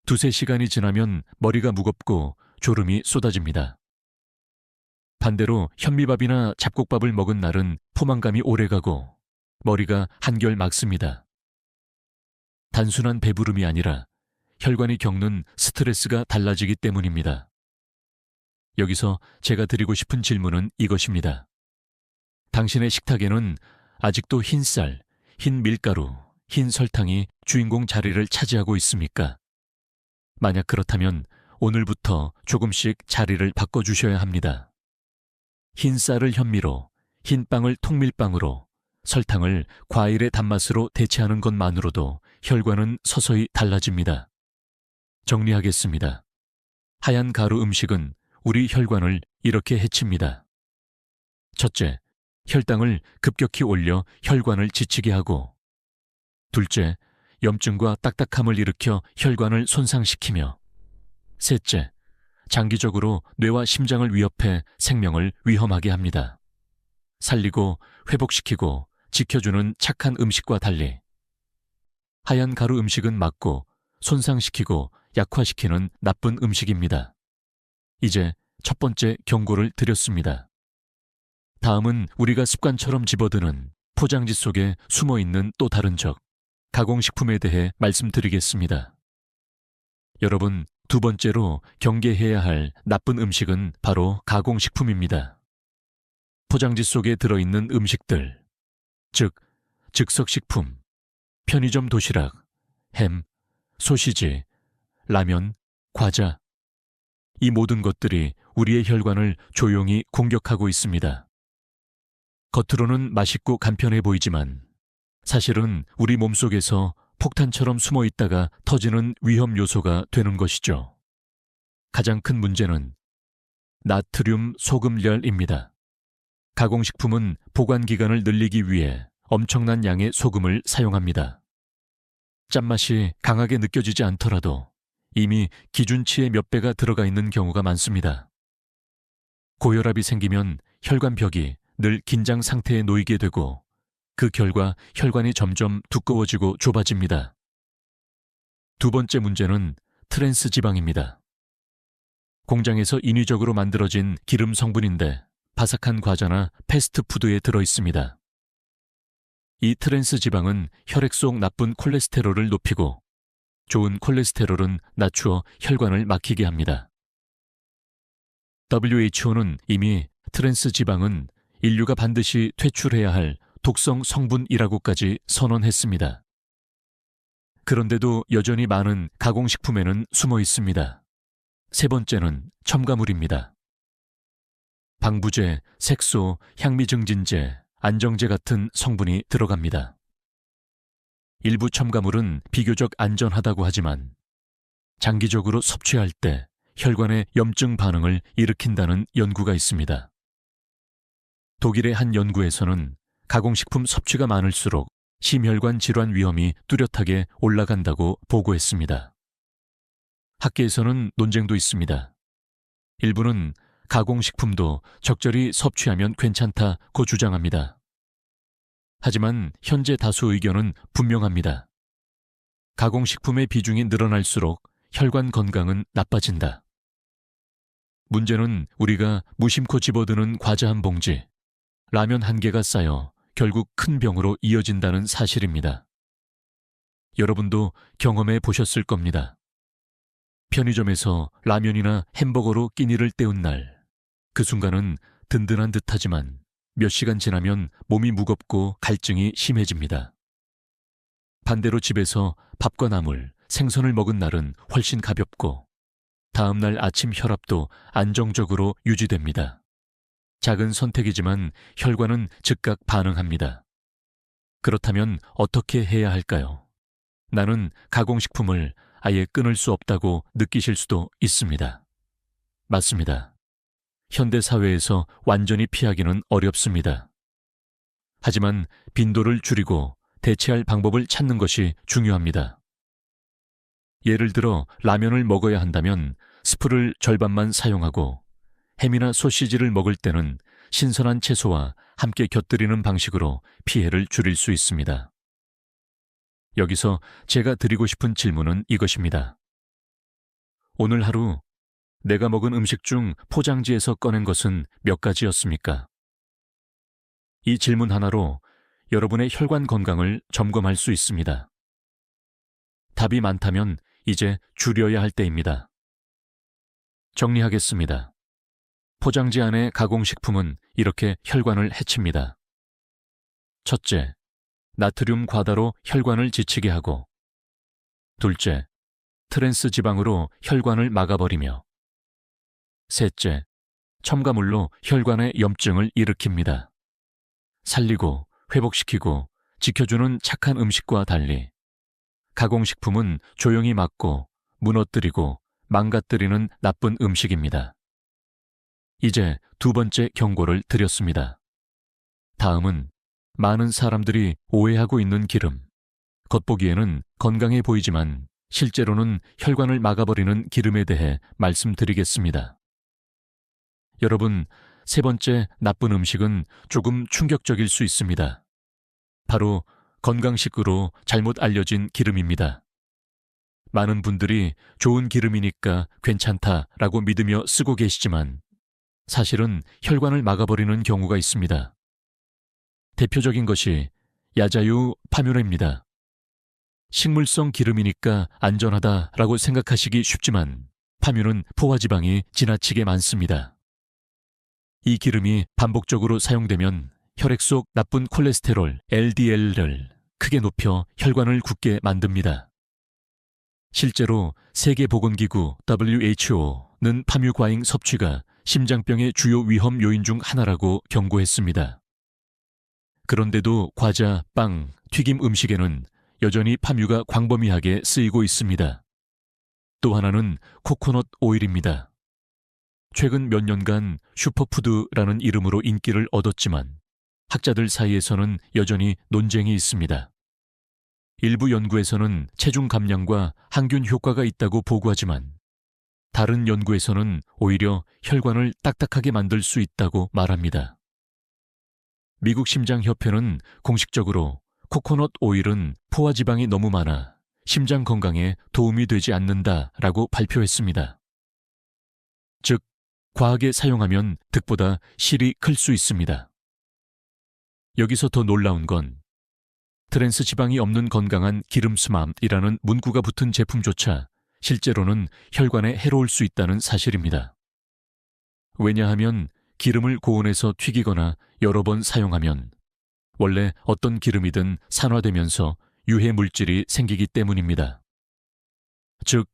A: 두세 시간이 지나면 머리가 무겁고 졸음이 쏟아집니다. 반대로 현미밥이나 잡곡밥을 먹은 날은 포만감이 오래가고 머리가 한결 맑습니다. 단순한 배부름이 아니라 혈관이 겪는 스트레스가 달라지기 때문입니다. 여기서 제가 드리고 싶은 질문은 이것입니다. 당신의 식탁에는 아직도 흰 쌀, 흰 밀가루, 흰 설탕이 주인공 자리를 차지하고 있습니까? 만약 그렇다면 오늘부터 조금씩 자리를 바꿔주셔야 합니다. 흰 쌀을 현미로, 흰 빵을 통밀빵으로, 설탕을 과일의 단맛으로 대체하는 것만으로도 혈관은 서서히 달라집니다. 정리하겠습니다. 하얀 가루 음식은 우리 혈관을 이렇게 해칩니다. 첫째, 혈당을 급격히 올려 혈관을 지치게 하고, 둘째, 염증과 딱딱함을 일으켜 혈관을 손상시키며, 셋째, 장기적으로 뇌와 심장을 위협해 생명을 위험하게 합니다. 살리고 회복시키고 지켜주는 착한 음식과 달리 하얀 가루 음식은 막고 손상시키고 약화시키는 나쁜 음식입니다. 이제 첫 번째 경고를 드렸습니다. 다음은 우리가 습관처럼 집어드는 포장지 속에 숨어있는 또 다른 적, 가공식품에 대해 말씀드리겠습니다. 여러분, 두 번째로 경계해야 할 나쁜 음식은 바로 가공식품입니다. 포장지 속에 들어있는 음식들, 즉 즉석식품, 편의점 도시락, 햄, 소시지, 라면, 과자, 이 모든 것들이 우리의 혈관을 조용히 공격하고 있습니다. 겉으로는 맛있고 간편해 보이지만 사실은 우리 몸속에서 폭탄처럼 숨어 있다가 터지는 위험 요소가 되는 것이죠. 가장 큰 문제는 나트륨 소금열입니다. 가공식품은 보관 기간을 늘리기 위해 엄청난 양의 소금을 사용합니다. 짠맛이 강하게 느껴지지 않더라도 이미 기준치의 몇 배가 들어가 있는 경우가 많습니다. 고혈압이 생기면 혈관벽이 늘 긴장 상태에 놓이게 되고 그 결과 혈관이 점점 두꺼워지고 좁아집니다. 두 번째 문제는 트랜스 지방입니다. 공장에서 인위적으로 만들어진 기름 성분인데 바삭한 과자나 패스트푸드에 들어있습니다. 이 트랜스 지방은 혈액 속 나쁜 콜레스테롤을 높이고 좋은 콜레스테롤은 낮추어 혈관을 막히게 합니다. WHO는 이미 트랜스 지방은 인류가 반드시 퇴출해야 할 독성 성분이라고까지 선언했습니다. 그런데도 여전히 많은 가공식품에는 숨어 있습니다. 세 번째는 첨가물입니다. 방부제, 색소, 향미증진제, 안정제 같은 성분이 들어갑니다. 일부 첨가물은 비교적 안전하다고 하지만 장기적으로 섭취할 때 혈관에 염증 반응을 일으킨다는 연구가 있습니다. 독일의 한 연구에서는 가공식품 섭취가 많을수록 심혈관 질환 위험이 뚜렷하게 올라간다고 보고했습니다. 학계에서는 논쟁도 있습니다. 일부는 가공식품도 적절히 섭취하면 괜찮다고 주장합니다. 하지만 현재 다수 의견은 분명합니다. 가공식품의 비중이 늘어날수록 혈관 건강은 나빠진다. 문제는 우리가 무심코 집어드는 과자 한 봉지, 라면 한 개가 쌓여 결국 큰 병으로 이어진다는 사실입니다. 여러분도 경험해 보셨을 겁니다. 편의점에서 라면이나 햄버거로 끼니를 때운 날, 그 순간은 든든한 듯하지만 몇 시간 지나면 몸이 무겁고 갈증이 심해집니다. 반대로 집에서 밥과 나물, 생선을 먹은 날은 훨씬 가볍고 다음날 아침 혈압도 안정적으로 유지됩니다. 작은 선택이지만 혈관은 즉각 반응합니다. 그렇다면 어떻게 해야 할까요? 나는 가공식품을 아예 끊을 수 없다고 느끼실 수도 있습니다. 맞습니다. 현대 사회에서 완전히 피하기는 어렵습니다. 하지만 빈도를 줄이고 대체할 방법을 찾는 것이 중요합니다. 예를 들어 라면을 먹어야 한다면 스프를 절반만 사용하고 햄이나 소시지를 먹을 때는 신선한 채소와 함께 곁들이는 방식으로 피해를 줄일 수 있습니다. 여기서 제가 드리고 싶은 질문은 이것입니다. 오늘 하루 내가 먹은 음식 중 포장지에서 꺼낸 것은 몇 가지였습니까? 이 질문 하나로 여러분의 혈관 건강을 점검할 수 있습니다. 답이 많다면 이제 줄여야 할 때입니다. 정리하겠습니다. 포장지 안의 가공식품은 이렇게 혈관을 해칩니다. 첫째, 나트륨 과다로 혈관을 지치게 하고, 둘째, 트랜스 지방으로 혈관을 막아버리며, 셋째, 첨가물로 혈관의 염증을 일으킵니다. 살리고 회복시키고 지켜주는 착한 음식과 달리 가공식품은 조용히 막고 무너뜨리고 망가뜨리는 나쁜 음식입니다. 이제 두 번째 경고를 드렸습니다. 다음은 많은 사람들이 오해하고 있는 기름. 겉보기에는 건강해 보이지만 실제로는 혈관을 막아버리는 기름에 대해 말씀드리겠습니다. 여러분, 세 번째 나쁜 음식은 조금 충격적일 수 있습니다. 바로 건강식으로 잘못 알려진 기름입니다. 많은 분들이 좋은 기름이니까 괜찮다라고 믿으며 쓰고 계시지만 사실은 혈관을 막아버리는 경우가 있습니다. 대표적인 것이 야자유 파뮤레입니다. 식물성 기름이니까 안전하다라고 생각하시기 쉽지만 파뮤는 포화지방이 지나치게 많습니다. 이 기름이 반복적으로 사용되면 혈액 속 나쁜 콜레스테롤 LDL을 크게 높여 혈관을 굳게 만듭니다. 실제로 세계보건기구 WHO는 파뮤 과잉 섭취가 심장병의 주요 위험 요인 중 하나라고 경고했습니다. 그런데도 과자, 빵, 튀김 음식에는 여전히 파뮤가 광범위하게 쓰이고 있습니다. 또 하나는 코코넛 오일입니다. 최근 몇 년간 슈퍼푸드라는 이름으로 인기를 얻었지만 학자들 사이에서는 여전히 논쟁이 있습니다. 일부 연구에서는 체중 감량과 항균 효과가 있다고 보고하지만 다른 연구에서는 오히려 혈관을 딱딱하게 만들 수 있다고 말합니다. 미국 심장협회는 공식적으로 코코넛 오일은 포화지방이 너무 많아 심장 건강에 도움이 되지 않는다라고 발표했습니다. 즉, 과하게 사용하면 득보다 실이 클 수 있습니다. 여기서 더 놀라운 건 트랜스 지방이 없는 건강한 기름스맘이라는 문구가 붙은 제품조차 실제로는 혈관에 해로울 수 있다는 사실입니다. 왜냐하면 기름을 고온에서 튀기거나 여러 번 사용하면 원래 어떤 기름이든 산화되면서 유해 물질이 생기기 때문입니다. 즉,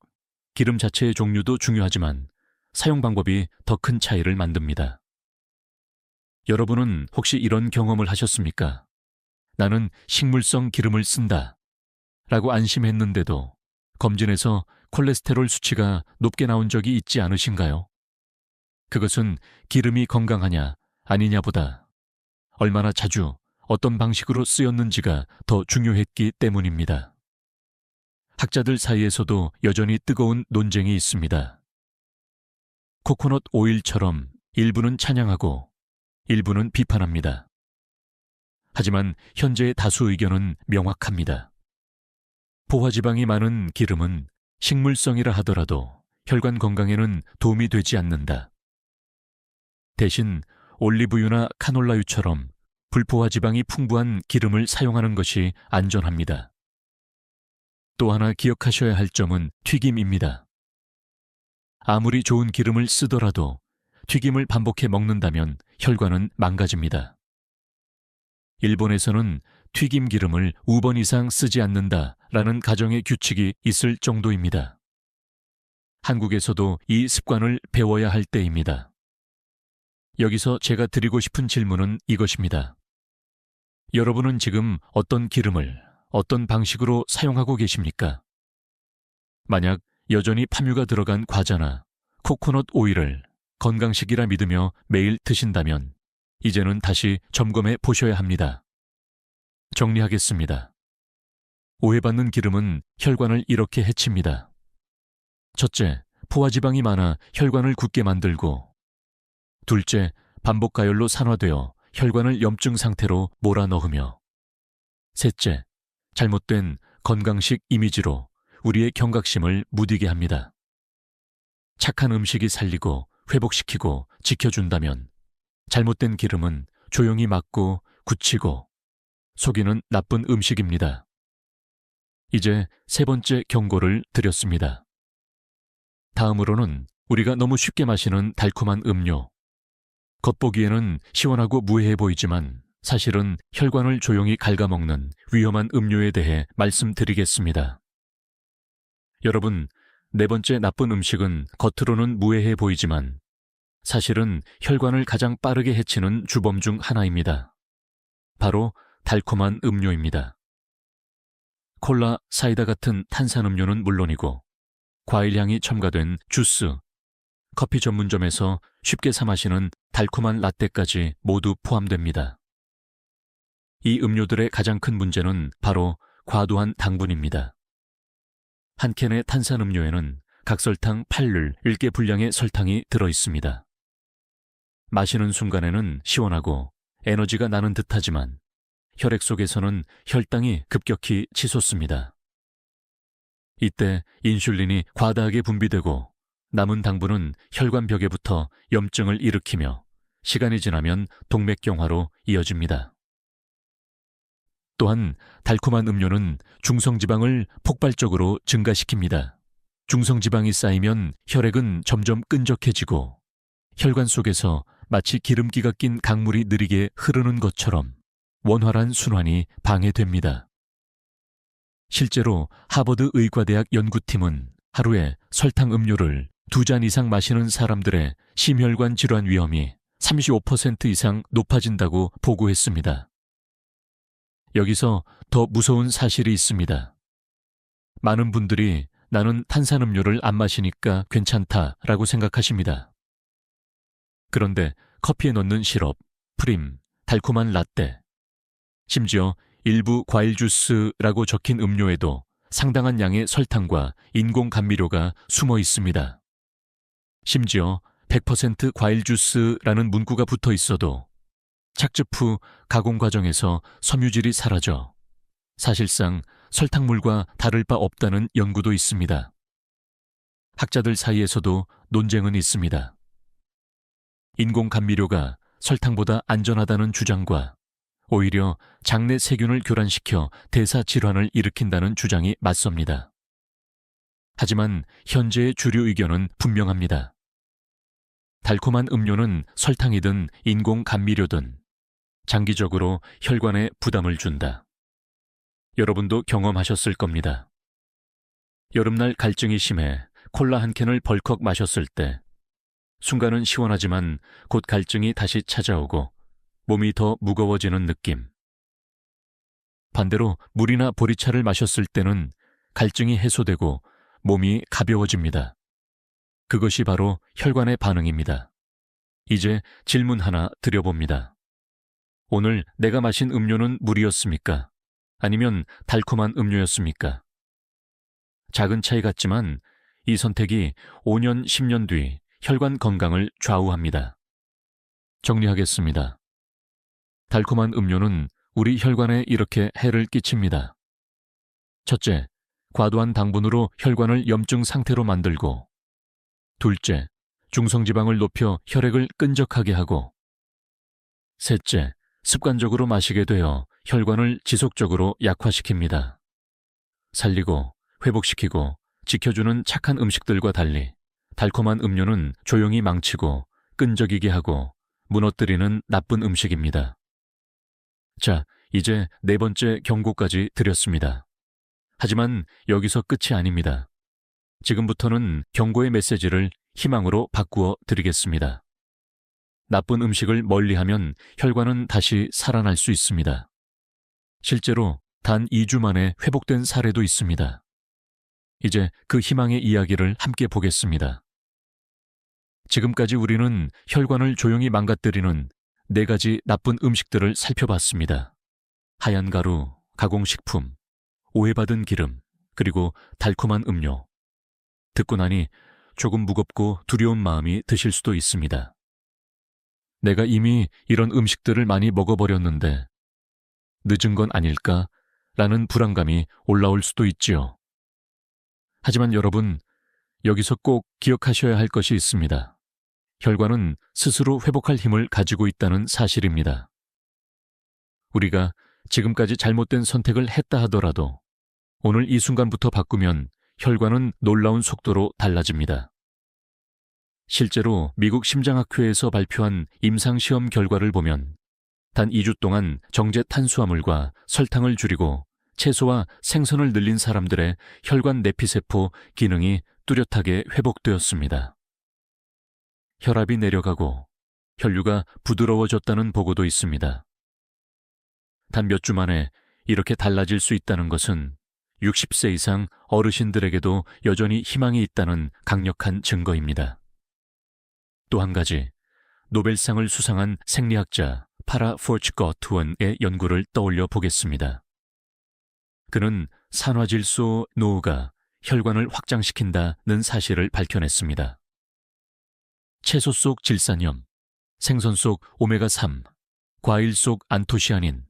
A: 기름 자체의 종류도 중요하지만 사용 방법이 더 큰 차이를 만듭니다. 여러분은 혹시 이런 경험을 하셨습니까? 나는 식물성 기름을 쓴다 라고 안심했는데도 검진에서 콜레스테롤 수치가 높게 나온 적이 있지 않으신가요? 그것은 기름이 건강하냐 아니냐보다 얼마나 자주 어떤 방식으로 쓰였는지가 더 중요했기 때문입니다. 학자들 사이에서도 여전히 뜨거운 논쟁이 있습니다. 코코넛 오일처럼 일부는 찬양하고 일부는 비판합니다. 하지만 현재의 다수 의견은 명확합니다. 포화지방이 많은 기름은 식물성이라 하더라도 혈관 건강에는 도움이 되지 않는다. 대신 올리브유나 카놀라유처럼 불포화 지방이 풍부한 기름을 사용하는 것이 안전합니다. 또 하나 기억하셔야 할 점은 튀김입니다. 아무리 좋은 기름을 쓰더라도 튀김을 반복해 먹는다면 혈관은 망가집니다. 일본에서는 튀김 기름을 5번 이상 쓰지 않는다라는 가정의 규칙이 있을 정도입니다. 한국에서도 이 습관을 배워야 할 때입니다. 여기서 제가 드리고 싶은 질문은 이것입니다. 여러분은 지금 어떤 기름을 어떤 방식으로 사용하고 계십니까? 만약 여전히 파묘가 들어간 과자나 코코넛 오일을 건강식이라 믿으며 매일 드신다면 이제는 다시 점검해 보셔야 합니다. 정리하겠습니다. 오해받는 기름은 혈관을 이렇게 해칩니다. 첫째, 포화지방이 많아 혈관을 굳게 만들고, 둘째, 반복 가열로 산화되어 혈관을 염증 상태로 몰아넣으며, 셋째, 잘못된 건강식 이미지로 우리의 경각심을 무디게 합니다. 착한 음식이 살리고 회복시키고 지켜준다면 잘못된 기름은 조용히 막고 굳히고 속이는 나쁜 음식입니다. 이제 세 번째 경고를 드렸습니다. 다음으로는 우리가 너무 쉽게 마시는 달콤한 음료. 겉보기에는 시원하고 무해해 보이지만 사실은 혈관을 조용히 갉아먹는 위험한 음료에 대해 말씀드리겠습니다. 여러분, 네 번째 나쁜 음식은 겉으로는 무해해 보이지만 사실은 혈관을 가장 빠르게 해치는 주범 중 하나입니다. 바로 달콤한 음료입니다. 콜라, 사이다 같은 탄산음료는 물론이고 과일향이 첨가된 주스, 커피 전문점에서 쉽게 사 마시는 달콤한 라떼까지 모두 포함됩니다. 이 음료들의 가장 큰 문제는 바로 과도한 당분입니다. 한 캔의 탄산음료에는 각설탕 8를 1개 분량의 설탕이 들어있습니다. 마시는 순간에는 시원하고 에너지가 나는 듯하지만 혈액 속에서는 혈당이 급격히 치솟습니다. 이때 인슐린이 과다하게 분비되고 남은 당분은 혈관 벽에 붙어 염증을 일으키며 시간이 지나면 동맥경화로 이어집니다. 또한 달콤한 음료는 중성지방을 폭발적으로 증가시킵니다. 중성지방이 쌓이면 혈액은 점점 끈적해지고 혈관 속에서 마치 기름기가 낀 강물이 느리게 흐르는 것처럼 원활한 순환이 방해됩니다. 실제로 하버드 의과대학 연구팀은 하루에 설탕 음료를 2잔 이상 마시는 사람들의 심혈관 질환 위험이 35% 이상 높아진다고 보고했습니다. 여기서 더 무서운 사실이 있습니다. 많은 분들이 나는 탄산음료를 안 마시니까 괜찮다라고 생각하십니다. 그런데 커피에 넣는 시럽, 프림, 달콤한 라떼, 심지어 일부 과일 주스라고 적힌 음료에도 상당한 양의 설탕과 인공 감미료가 숨어 있습니다. 심지어 100% 과일 주스라는 문구가 붙어 있어도 착즙 후 가공 과정에서 섬유질이 사라져 사실상 설탕물과 다를 바 없다는 연구도 있습니다. 학자들 사이에서도 논쟁은 있습니다. 인공 감미료가 설탕보다 안전하다는 주장과 오히려 장내 세균을 교란시켜 대사 질환을 일으킨다는 주장이 맞섭니다. 하지만 현재의 주류 의견은 분명합니다. 달콤한 음료는 설탕이든 인공 감미료든 장기적으로 혈관에 부담을 준다. 여러분도 경험하셨을 겁니다. 여름날 갈증이 심해 콜라 한 캔을 벌컥 마셨을 때 순간은 시원하지만 곧 갈증이 다시 찾아오고 몸이 더 무거워지는 느낌. 반대로 물이나 보리차를 마셨을 때는 갈증이 해소되고 몸이 가벼워집니다. 그것이 바로 혈관의 반응입니다. 이제 질문 하나 드려봅니다. 오늘 내가 마신 음료는 물이었습니까? 아니면 달콤한 음료였습니까? 작은 차이 같지만 이 선택이 5년, 10년 뒤 혈관 건강을 좌우합니다. 정리하겠습니다. 달콤한 음료는 우리 혈관에 이렇게 해를 끼칩니다. 첫째, 과도한 당분으로 혈관을 염증 상태로 만들고, 둘째, 중성지방을 높여 혈액을 끈적하게 하고, 셋째, 습관적으로 마시게 되어 혈관을 지속적으로 약화시킵니다. 살리고 회복시키고 지켜주는 착한 음식들과 달리 달콤한 음료는 조용히 망치고 끈적이게 하고 무너뜨리는 나쁜 음식입니다. 자, 이제 네 번째 경고까지 드렸습니다. 하지만 여기서 끝이 아닙니다. 지금부터는 경고의 메시지를 희망으로 바꾸어 드리겠습니다. 나쁜 음식을 멀리하면 혈관은 다시 살아날 수 있습니다. 실제로 단 2주 만에 회복된 사례도 있습니다. 이제 그 희망의 이야기를 함께 보겠습니다. 지금까지 우리는 혈관을 조용히 망가뜨리는 4가지 나쁜 음식들을 살펴봤습니다. 하얀 가루, 가공식품, 오해받은 기름, 그리고 달콤한 음료. 듣고 나니 조금 무겁고 두려운 마음이 드실 수도 있습니다. 내가 이미 이런 음식들을 많이 먹어버렸는데 늦은 건 아닐까? 라는 불안감이 올라올 수도 있지요. 하지만 여러분, 여기서 꼭 기억하셔야 할 것이 있습니다. 혈관은 스스로 회복할 힘을 가지고 있다는 사실입니다. 우리가 지금까지 잘못된 선택을 했다 하더라도 오늘 이 순간부터 바꾸면 혈관은 놀라운 속도로 달라집니다. 실제로 미국 심장학회에서 발표한 임상시험 결과를 보면 단 2주 동안 정제 탄수화물과 설탕을 줄이고 채소와 생선을 늘린 사람들의 혈관 내피세포 기능이 뚜렷하게 회복되었습니다. 혈압이 내려가고 혈류가 부드러워졌다는 보고도 있습니다. 단 몇 주 만에 이렇게 달라질 수 있다는 것은 60세 이상 어르신들에게도 여전히 희망이 있다는 강력한 증거입니다. 또 한 가지, 노벨상을 수상한 생리학자 파라 포츠거트원의 연구를 떠올려 보겠습니다. 그는 산화질소 노후가 혈관을 확장시킨다는 사실을 밝혀냈습니다. 채소 속 질산염, 생선 속 오메가3, 과일 속 안토시아닌,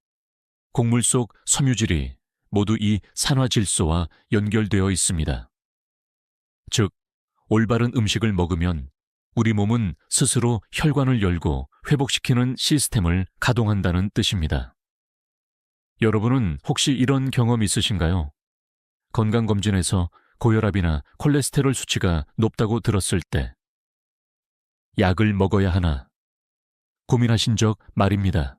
A: 곡물 속 섬유질이 모두 이 산화질소와 연결되어 있습니다. 즉, 올바른 음식을 먹으면 우리 몸은 스스로 혈관을 열고 회복시키는 시스템을 가동한다는 뜻입니다. 여러분은 혹시 이런 경험 있으신가요? 건강검진에서 고혈압이나 콜레스테롤 수치가 높다고 들었을 때 약을 먹어야 하나 고민하신 적 말입니다.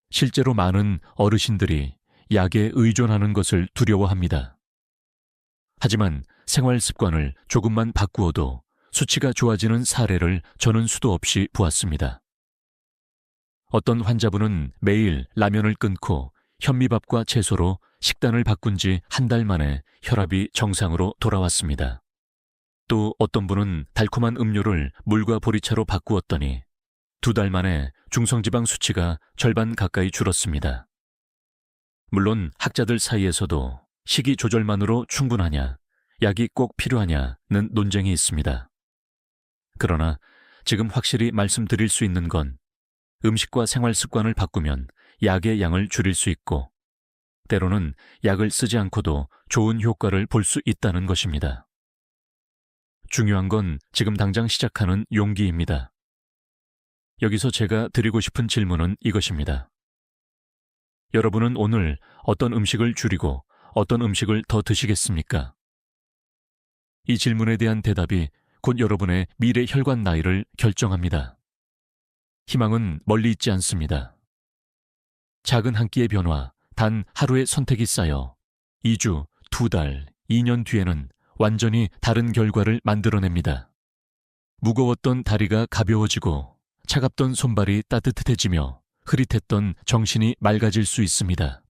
A: 실제로 많은 어르신들이 약에 의존하는 것을 두려워합니다. 하지만 생활 습관을 조금만 바꾸어도 수치가 좋아지는 사례를 저는 수도 없이 보았습니다. 어떤 환자분은 매일 라면을 끊고 현미밥과 채소로 식단을 바꾼 지 한 달 만에 혈압이 정상으로 돌아왔습니다. 또 어떤 분은 달콤한 음료를 물과 보리차로 바꾸었더니 2달 만에 중성지방 수치가 절반 가까이 줄었습니다. 물론 학자들 사이에서도 식이 조절만으로 충분하냐, 약이 꼭 필요하냐는 논쟁이 있습니다. 그러나 지금 확실히 말씀드릴 수 있는 건 음식과 생활 습관을 바꾸면 약의 양을 줄일 수 있고 때로는 약을 쓰지 않고도 좋은 효과를 볼 수 있다는 것입니다. 중요한 건 지금 당장 시작하는 용기입니다. 여기서 제가 드리고 싶은 질문은 이것입니다. 여러분은 오늘 어떤 음식을 줄이고 어떤 음식을 더 드시겠습니까? 이 질문에 대한 대답이 곧 여러분의 미래 혈관 나이를 결정합니다. 희망은 멀리 있지 않습니다. 작은 한 끼의 변화, 단 하루의 선택이 쌓여 2주, 2달, 2년 뒤에는 완전히 다른 결과를 만들어냅니다. 무거웠던 다리가 가벼워지고 차갑던 손발이 따뜻해지며 흐릿했던 정신이 맑아질 수 있습니다.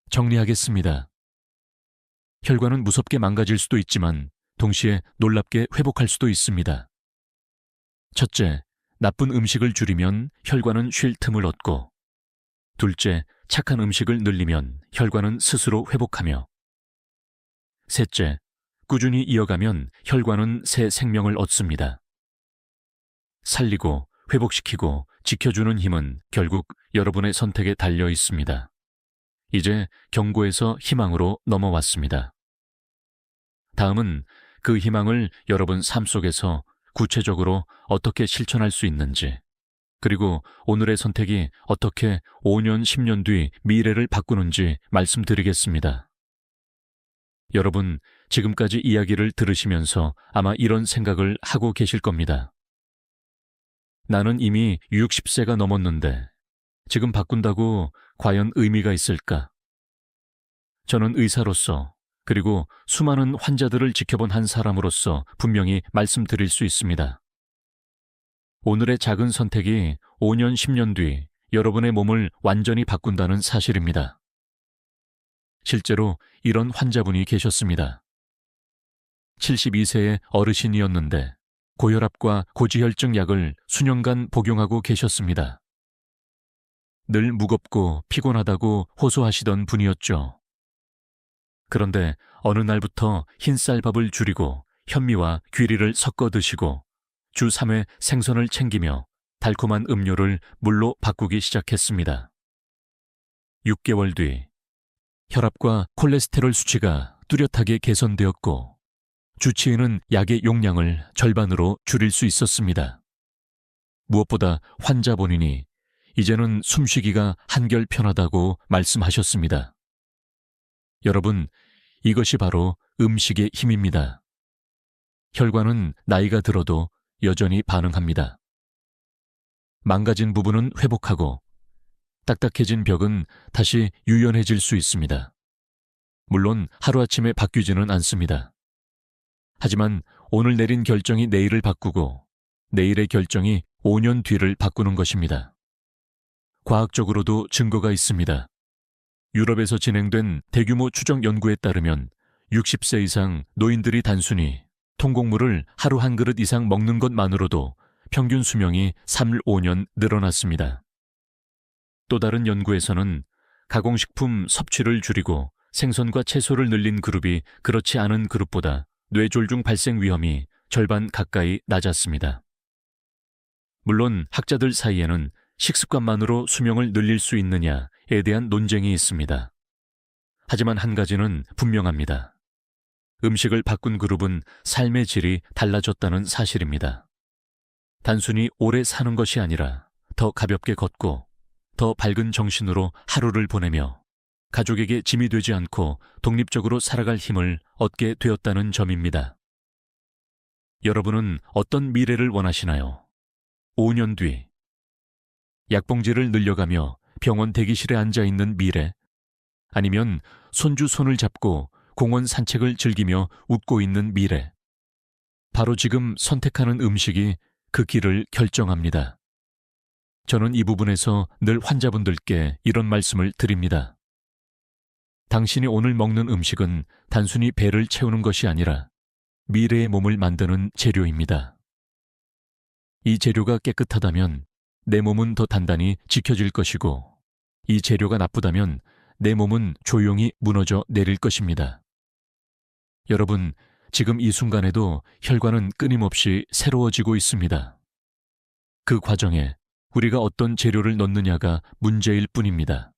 A: 정리하겠습니다. 혈관은 무섭게 망가질 수도 있지만 동시에 놀랍게 회복할 수도 있습니다. 첫째, 나쁜 음식을 줄이면 혈관은 쉴 틈을 얻고 둘째, 착한 음식을 늘리면 혈관은 스스로 회복하며 셋째, 꾸준히 이어가면 혈관은 새 생명을 얻습니다. 살리고 회복시키고 지켜주는 힘은 결국 여러분의 선택에 달려 있습니다. 이제 경고에서 희망으로 넘어왔습니다. 다음은 그 희망을 여러분 삶 속에서 구체적으로 어떻게 실천할 수 있는지, 그리고 오늘의 선택이 어떻게 5년, 10년 뒤 미래를 바꾸는지 말씀드리겠습니다. 여러분, 지금까지 이야기를 들으시면서 아마 이런 생각을 하고 계실 겁니다. 나는 이미 60세가 넘었는데 지금 바꾼다고 과연 의미가 있을까? 저는 의사로서 그리고 수많은 환자들을 지켜본 한 사람으로서 분명히 말씀드릴 수 있습니다. 오늘의 작은 선택이 5년, 10년 뒤 여러분의 몸을 완전히 바꾼다는 사실입니다. 실제로 이런 환자분이 계셨습니다. 72세의 어르신이었는데 고혈압과 고지혈증 약을 수년간 복용하고 계셨습니다. 늘 무겁고 피곤하다고 호소하시던 분이었죠. 그런데 어느 날부터 흰쌀밥을 줄이고 현미와 귀리를 섞어 드시고 주 3회 생선을 챙기며 달콤한 음료를 물로 바꾸기 시작했습니다. 6개월 뒤 혈압과 콜레스테롤 수치가 뚜렷하게 개선되었고 주치의는 약의 용량을 절반으로 줄일 수 있었습니다. 무엇보다 환자 본인이 이제는 숨쉬기가 한결 편하다고 말씀하셨습니다. 여러분, 이것이 바로 음식의 힘입니다. 혈관은 나이가 들어도 여전히 반응합니다. 망가진 부분은 회복하고 딱딱해진 벽은 다시 유연해질 수 있습니다. 물론 하루아침에 바뀌지는 않습니다. 하지만 오늘 내린 결정이 내일을 바꾸고 내일의 결정이 5년 뒤를 바꾸는 것입니다. 과학적으로도 증거가 있습니다. 유럽에서 진행된 대규모 추적 연구에 따르면 60세 이상 노인들이 단순히 통곡물을 하루 한 그릇 이상 먹는 것만으로도 평균 수명이 3-5년 늘어났습니다. 또 다른 연구에서는 가공식품 섭취를 줄이고 생선과 채소를 늘린 그룹이 그렇지 않은 그룹보다 뇌졸중 발생 위험이 절반 가까이 낮았습니다. 물론 학자들 사이에는 식습관만으로 수명을 늘릴 수 있느냐에 대한 논쟁이 있습니다. 하지만 한 가지는 분명합니다. 음식을 바꾼 그룹은 삶의 질이 달라졌다는 사실입니다. 단순히 오래 사는 것이 아니라 더 가볍게 걷고 더 밝은 정신으로 하루를 보내며 가족에게 짐이 되지 않고 독립적으로 살아갈 힘을 얻게 되었다는 점입니다. 여러분은 어떤 미래를 원하시나요? 5년 뒤 약봉지를 늘려가며 병원 대기실에 앉아있는 미래, 아니면 손주 손을 잡고 공원 산책을 즐기며 웃고 있는 미래. 바로 지금 선택하는 음식이 그 길을 결정합니다. 저는 이 부분에서 늘 환자분들께 이런 말씀을 드립니다. 당신이 오늘 먹는 음식은 단순히 배를 채우는 것이 아니라 미래의 몸을 만드는 재료입니다. 이 재료가 깨끗하다면 내 몸은 더 단단히 지켜질 것이고, 이 재료가 나쁘다면 내 몸은 조용히 무너져 내릴 것입니다. 여러분, 지금 이 순간에도 혈관은 끊임없이 새로워지고 있습니다. 그 과정에 우리가 어떤 재료를 넣느냐가 문제일 뿐입니다.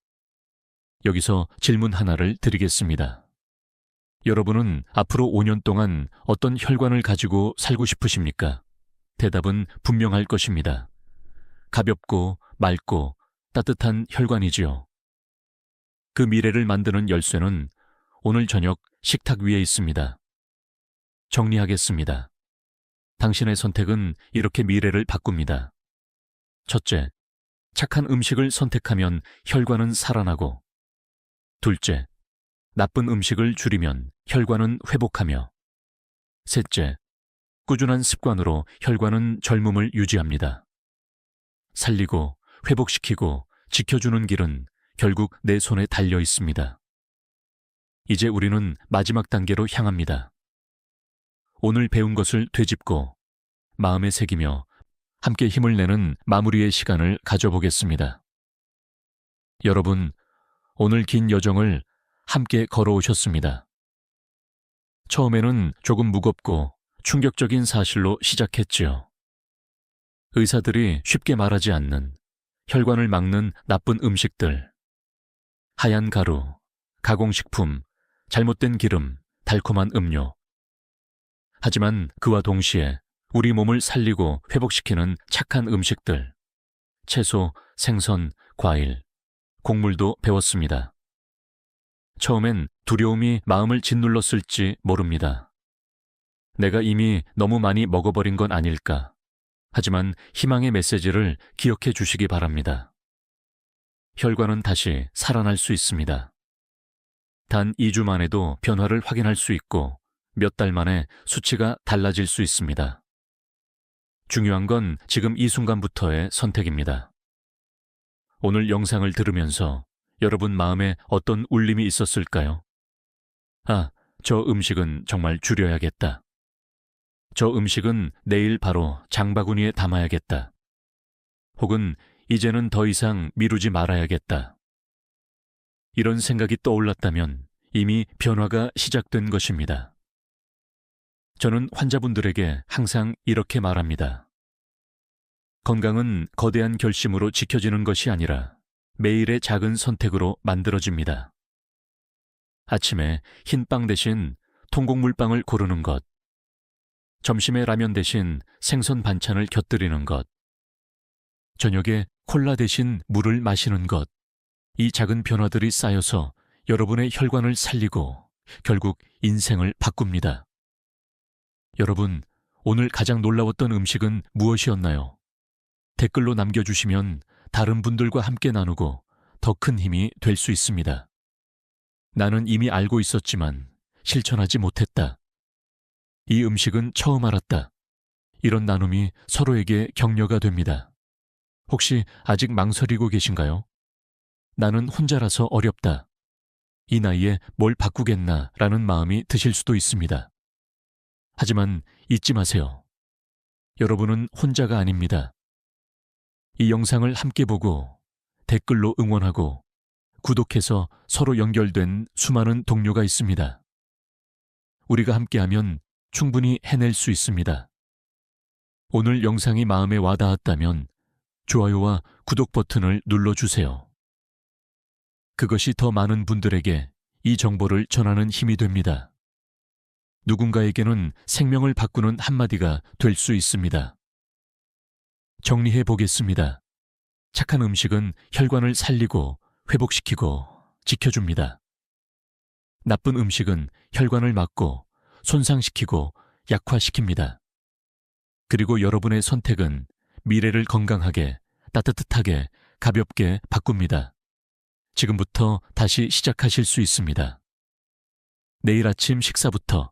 A: 여기서 질문 하나를 드리겠습니다. 여러분은 앞으로 5년 동안 어떤 혈관을 가지고 살고 싶으십니까? 대답은 분명할 것입니다. 가볍고 맑고 따뜻한 혈관이지요. 그 미래를 만드는 열쇠는 오늘 저녁 식탁 위에 있습니다. 정리하겠습니다. 당신의 선택은 이렇게 미래를 바꿉니다. 첫째, 착한 음식을 선택하면 혈관은 살아나고, 둘째, 나쁜 음식을 줄이면 혈관은 회복하며, 셋째, 꾸준한 습관으로 혈관은 젊음을 유지합니다. 살리고 회복시키고 지켜주는 길은 결국 내 손에 달려 있습니다. 이제 우리는 마지막 단계로 향합니다. 오늘 배운 것을 되짚고 마음에 새기며 함께 힘을 내는 마무리의 시간을 가져보겠습니다. 여러분, 오늘 긴 여정을 함께 걸어오셨습니다. 처음에는 조금 무겁고 충격적인 사실로 시작했지요. 의사들이 쉽게 말하지 않는 혈관을 막는 나쁜 음식들, 하얀 가루, 가공식품, 잘못된 기름, 달콤한 음료. 하지만 그와 동시에 우리 몸을 살리고 회복시키는 착한 음식들, 채소, 생선, 과일, 곡물도 배웠습니다. 처음엔 두려움이 마음을 짓눌렀을지 모릅니다. 내가 이미 너무 많이 먹어버린 건 아닐까. 하지만 희망의 메시지를 기억해 주시기 바랍니다. 혈관은 다시 살아날 수 있습니다. 단 2주 만에도 변화를 확인할 수 있고 몇 달 만에 수치가 달라질 수 있습니다. 중요한 건 지금 이 순간부터의 선택입니다. 오늘 영상을 들으면서 여러분 마음에 어떤 울림이 있었을까요? 아, 저 음식은 정말 줄여야겠다. 저 음식은 내일 바로 장바구니에 담아야겠다. 혹은 이제는 더 이상 미루지 말아야겠다. 이런 생각이 떠올랐다면 이미 변화가 시작된 것입니다. 저는 환자분들에게 항상 이렇게 말합니다. 건강은 거대한 결심으로 지켜지는 것이 아니라 매일의 작은 선택으로 만들어집니다. 아침에 흰빵 대신 통곡물빵을 고르는 것, 점심에 라면 대신 생선 반찬을 곁들이는 것, 저녁에 콜라 대신 물을 마시는 것, 이 작은 변화들이 쌓여서 여러분의 혈관을 살리고 결국 인생을 바꿉니다. 여러분, 오늘 가장 놀라웠던 음식은 무엇이었나요? 댓글로 남겨주시면 다른 분들과 함께 나누고 더 큰 힘이 될 수 있습니다. 나는 이미 알고 있었지만 실천하지 못했다. 이 음식은 처음 알았다. 이런 나눔이 서로에게 격려가 됩니다. 혹시 아직 망설이고 계신가요? 나는 혼자라서 어렵다. 이 나이에 뭘 바꾸겠나 라는 마음이 드실 수도 있습니다. 하지만 잊지 마세요. 여러분은 혼자가 아닙니다. 이 영상을 함께 보고 댓글로 응원하고 구독해서 서로 연결된 수많은 동료가 있습니다. 우리가 함께하면 충분히 해낼 수 있습니다. 오늘 영상이 마음에 와닿았다면 좋아요와 구독 버튼을 눌러주세요. 그것이 더 많은 분들에게 이 정보를 전하는 힘이 됩니다. 누군가에게는 생명을 바꾸는 한마디가 될 수 있습니다. 정리해 보겠습니다. 착한 음식은 혈관을 살리고 회복시키고 지켜줍니다. 나쁜 음식은 혈관을 막고 손상시키고 약화시킵니다. 그리고 여러분의 선택은 미래를 건강하게, 따뜻하게, 가볍게 바꿉니다. 지금부터 다시 시작하실 수 있습니다. 내일 아침 식사부터,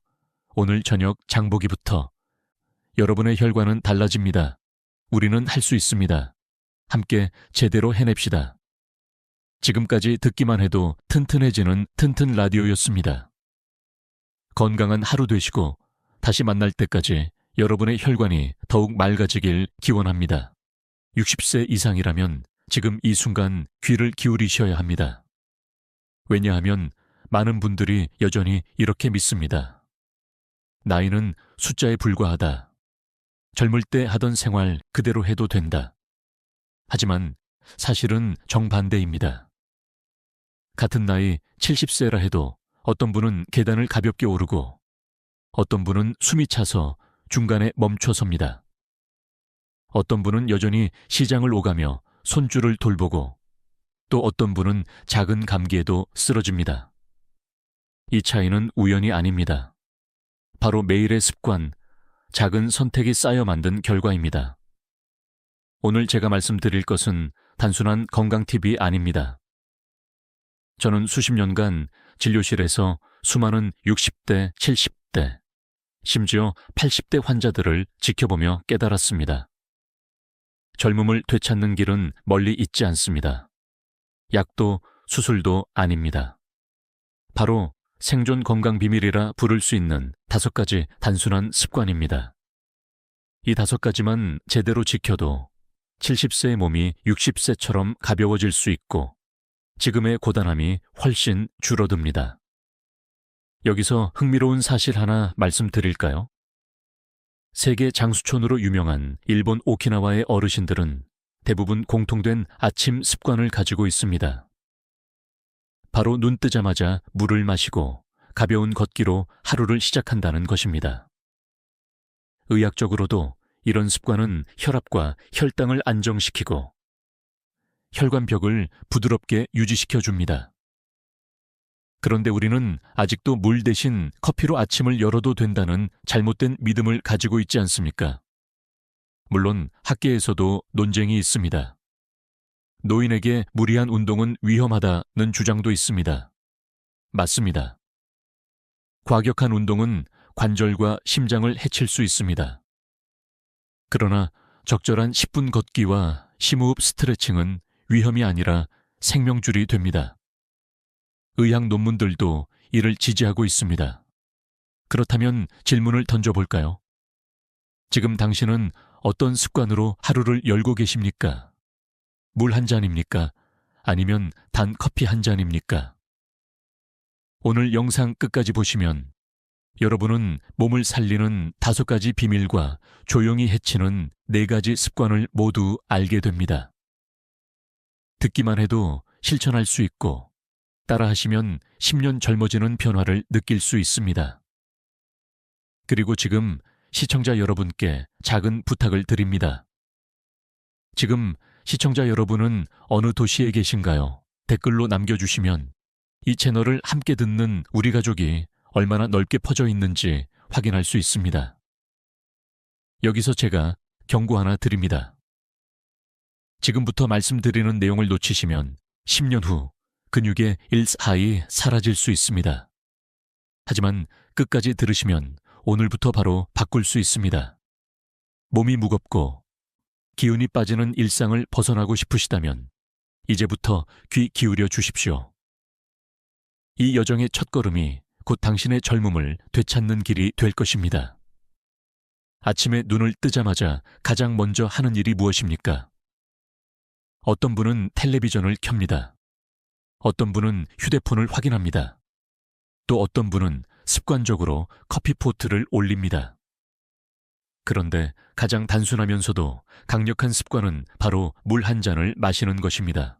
A: 오늘 저녁 장보기부터 여러분의 혈관은 달라집니다. 우리는 할 수 있습니다. 함께 제대로 해냅시다. 지금까지 듣기만 해도 튼튼해지는 튼튼 라디오였습니다. 건강한 하루 되시고 다시 만날 때까지 여러분의 혈관이 더욱 맑아지길 기원합니다. 60세 이상이라면 지금 이 순간 귀를 기울이셔야 합니다. 왜냐하면 많은 분들이 여전히 이렇게 믿습니다. 나이는 숫자에 불과하다. 젊을 때 하던 생활 그대로 해도 된다. 하지만 사실은 정반대입니다. 같은 나이 70세라 해도 어떤 분은 계단을 가볍게 오르고 어떤 분은 숨이 차서 중간에 멈춰섭니다. 어떤 분은 여전히 시장을 오가며 손주를 돌보고 또 어떤 분은 작은 감기에도 쓰러집니다. 이 차이는 우연이 아닙니다. 바로 매일의 습관, 작은 선택이 쌓여 만든 결과입니다. 오늘 제가 말씀드릴 것은 단순한 건강 팁이 아닙니다. 저는 수십 년간 진료실에서 수많은 60대, 70대, 심지어 80대 환자들을 지켜보며 깨달았습니다. 젊음을 되찾는 길은 멀리 있지 않습니다. 약도 수술도 아닙니다. 바로 생존 건강 비밀이라 부를 수 있는 5가지 단순한 습관입니다. 이 5가지만 제대로 지켜도 70세의 몸이 60세처럼 가벼워질 수 있고 지금의 고단함이 훨씬 줄어듭니다. 여기서 흥미로운 사실 하나 말씀드릴까요? 세계 장수촌으로 유명한 일본 오키나와의 어르신들은 대부분 공통된 아침 습관을 가지고 있습니다. 바로 눈 뜨자마자 물을 마시고 가벼운 걷기로 하루를 시작한다는 것입니다. 의학적으로도 이런 습관은 혈압과 혈당을 안정시키고 혈관벽을 부드럽게 유지시켜 줍니다. 그런데 우리는 아직도 물 대신 커피로 아침을 열어도 된다는 잘못된 믿음을 가지고 있지 않습니까? 물론 학계에서도 논쟁이 있습니다. 노인에게 무리한 운동은 위험하다는 주장도 있습니다. 맞습니다. 과격한 운동은 관절과 심장을 해칠 수 있습니다. 그러나 적절한 10분 걷기와 심호흡 스트레칭은 위험이 아니라 생명줄이 됩니다. 의학 논문들도 이를 지지하고 있습니다. 그렇다면 질문을 던져볼까요? 지금 당신은 어떤 습관으로 하루를 열고 계십니까? 물 한 잔입니까? 아니면 단 커피 한 잔입니까? 오늘 영상 끝까지 보시면 여러분은 몸을 살리는 5가지 비밀과 조용히 해치는 4가지 습관을 모두 알게 됩니다. 듣기만 해도 실천할 수 있고 따라하시면 10년 젊어지는 변화를 느낄 수 있습니다. 그리고 지금 시청자 여러분께 작은 부탁을 드립니다. 지금 시청자 여러분은 어느 도시에 계신가요? 댓글로 남겨주시면 이 채널을 함께 듣는 우리 가족이 얼마나 넓게 퍼져 있는지 확인할 수 있습니다. 여기서 제가 경고 하나 드립니다. 지금부터 말씀드리는 내용을 놓치시면 10년 후 근육의 일사이 사라질 수 있습니다. 하지만 끝까지 들으시면 오늘부터 바로 바꿀 수 있습니다. 몸이 무겁고 기운이 빠지는 일상을 벗어나고 싶으시다면 이제부터 귀 기울여 주십시오. 이 여정의 첫걸음이 곧 당신의 젊음을 되찾는 길이 될 것입니다. 아침에 눈을 뜨자마자 가장 먼저 하는 일이 무엇입니까? 어떤 분은 텔레비전을 켭니다. 어떤 분은 휴대폰을 확인합니다. 또 어떤 분은 습관적으로 커피포트를 올립니다. 그런데 가장 단순하면서도 강력한 습관은 바로 물 한 잔을 마시는 것입니다.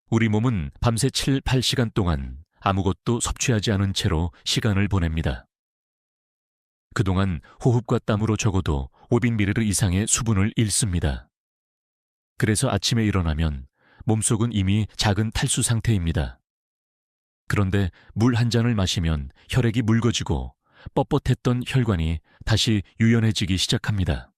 A: 우리 몸은 밤새 7, 8시간 동안 아무것도 섭취하지 않은 채로 시간을 보냅니다. 그동안 호흡과 땀으로 적어도 500ml 이상의 수분을 잃습니다. 그래서 아침에 일어나면 몸속은 이미 작은 탈수 상태입니다. 그런데 물 한 잔을 마시면 혈액이 묽어지고 뻣뻣했던 혈관이 다시 유연해지기 시작합니다.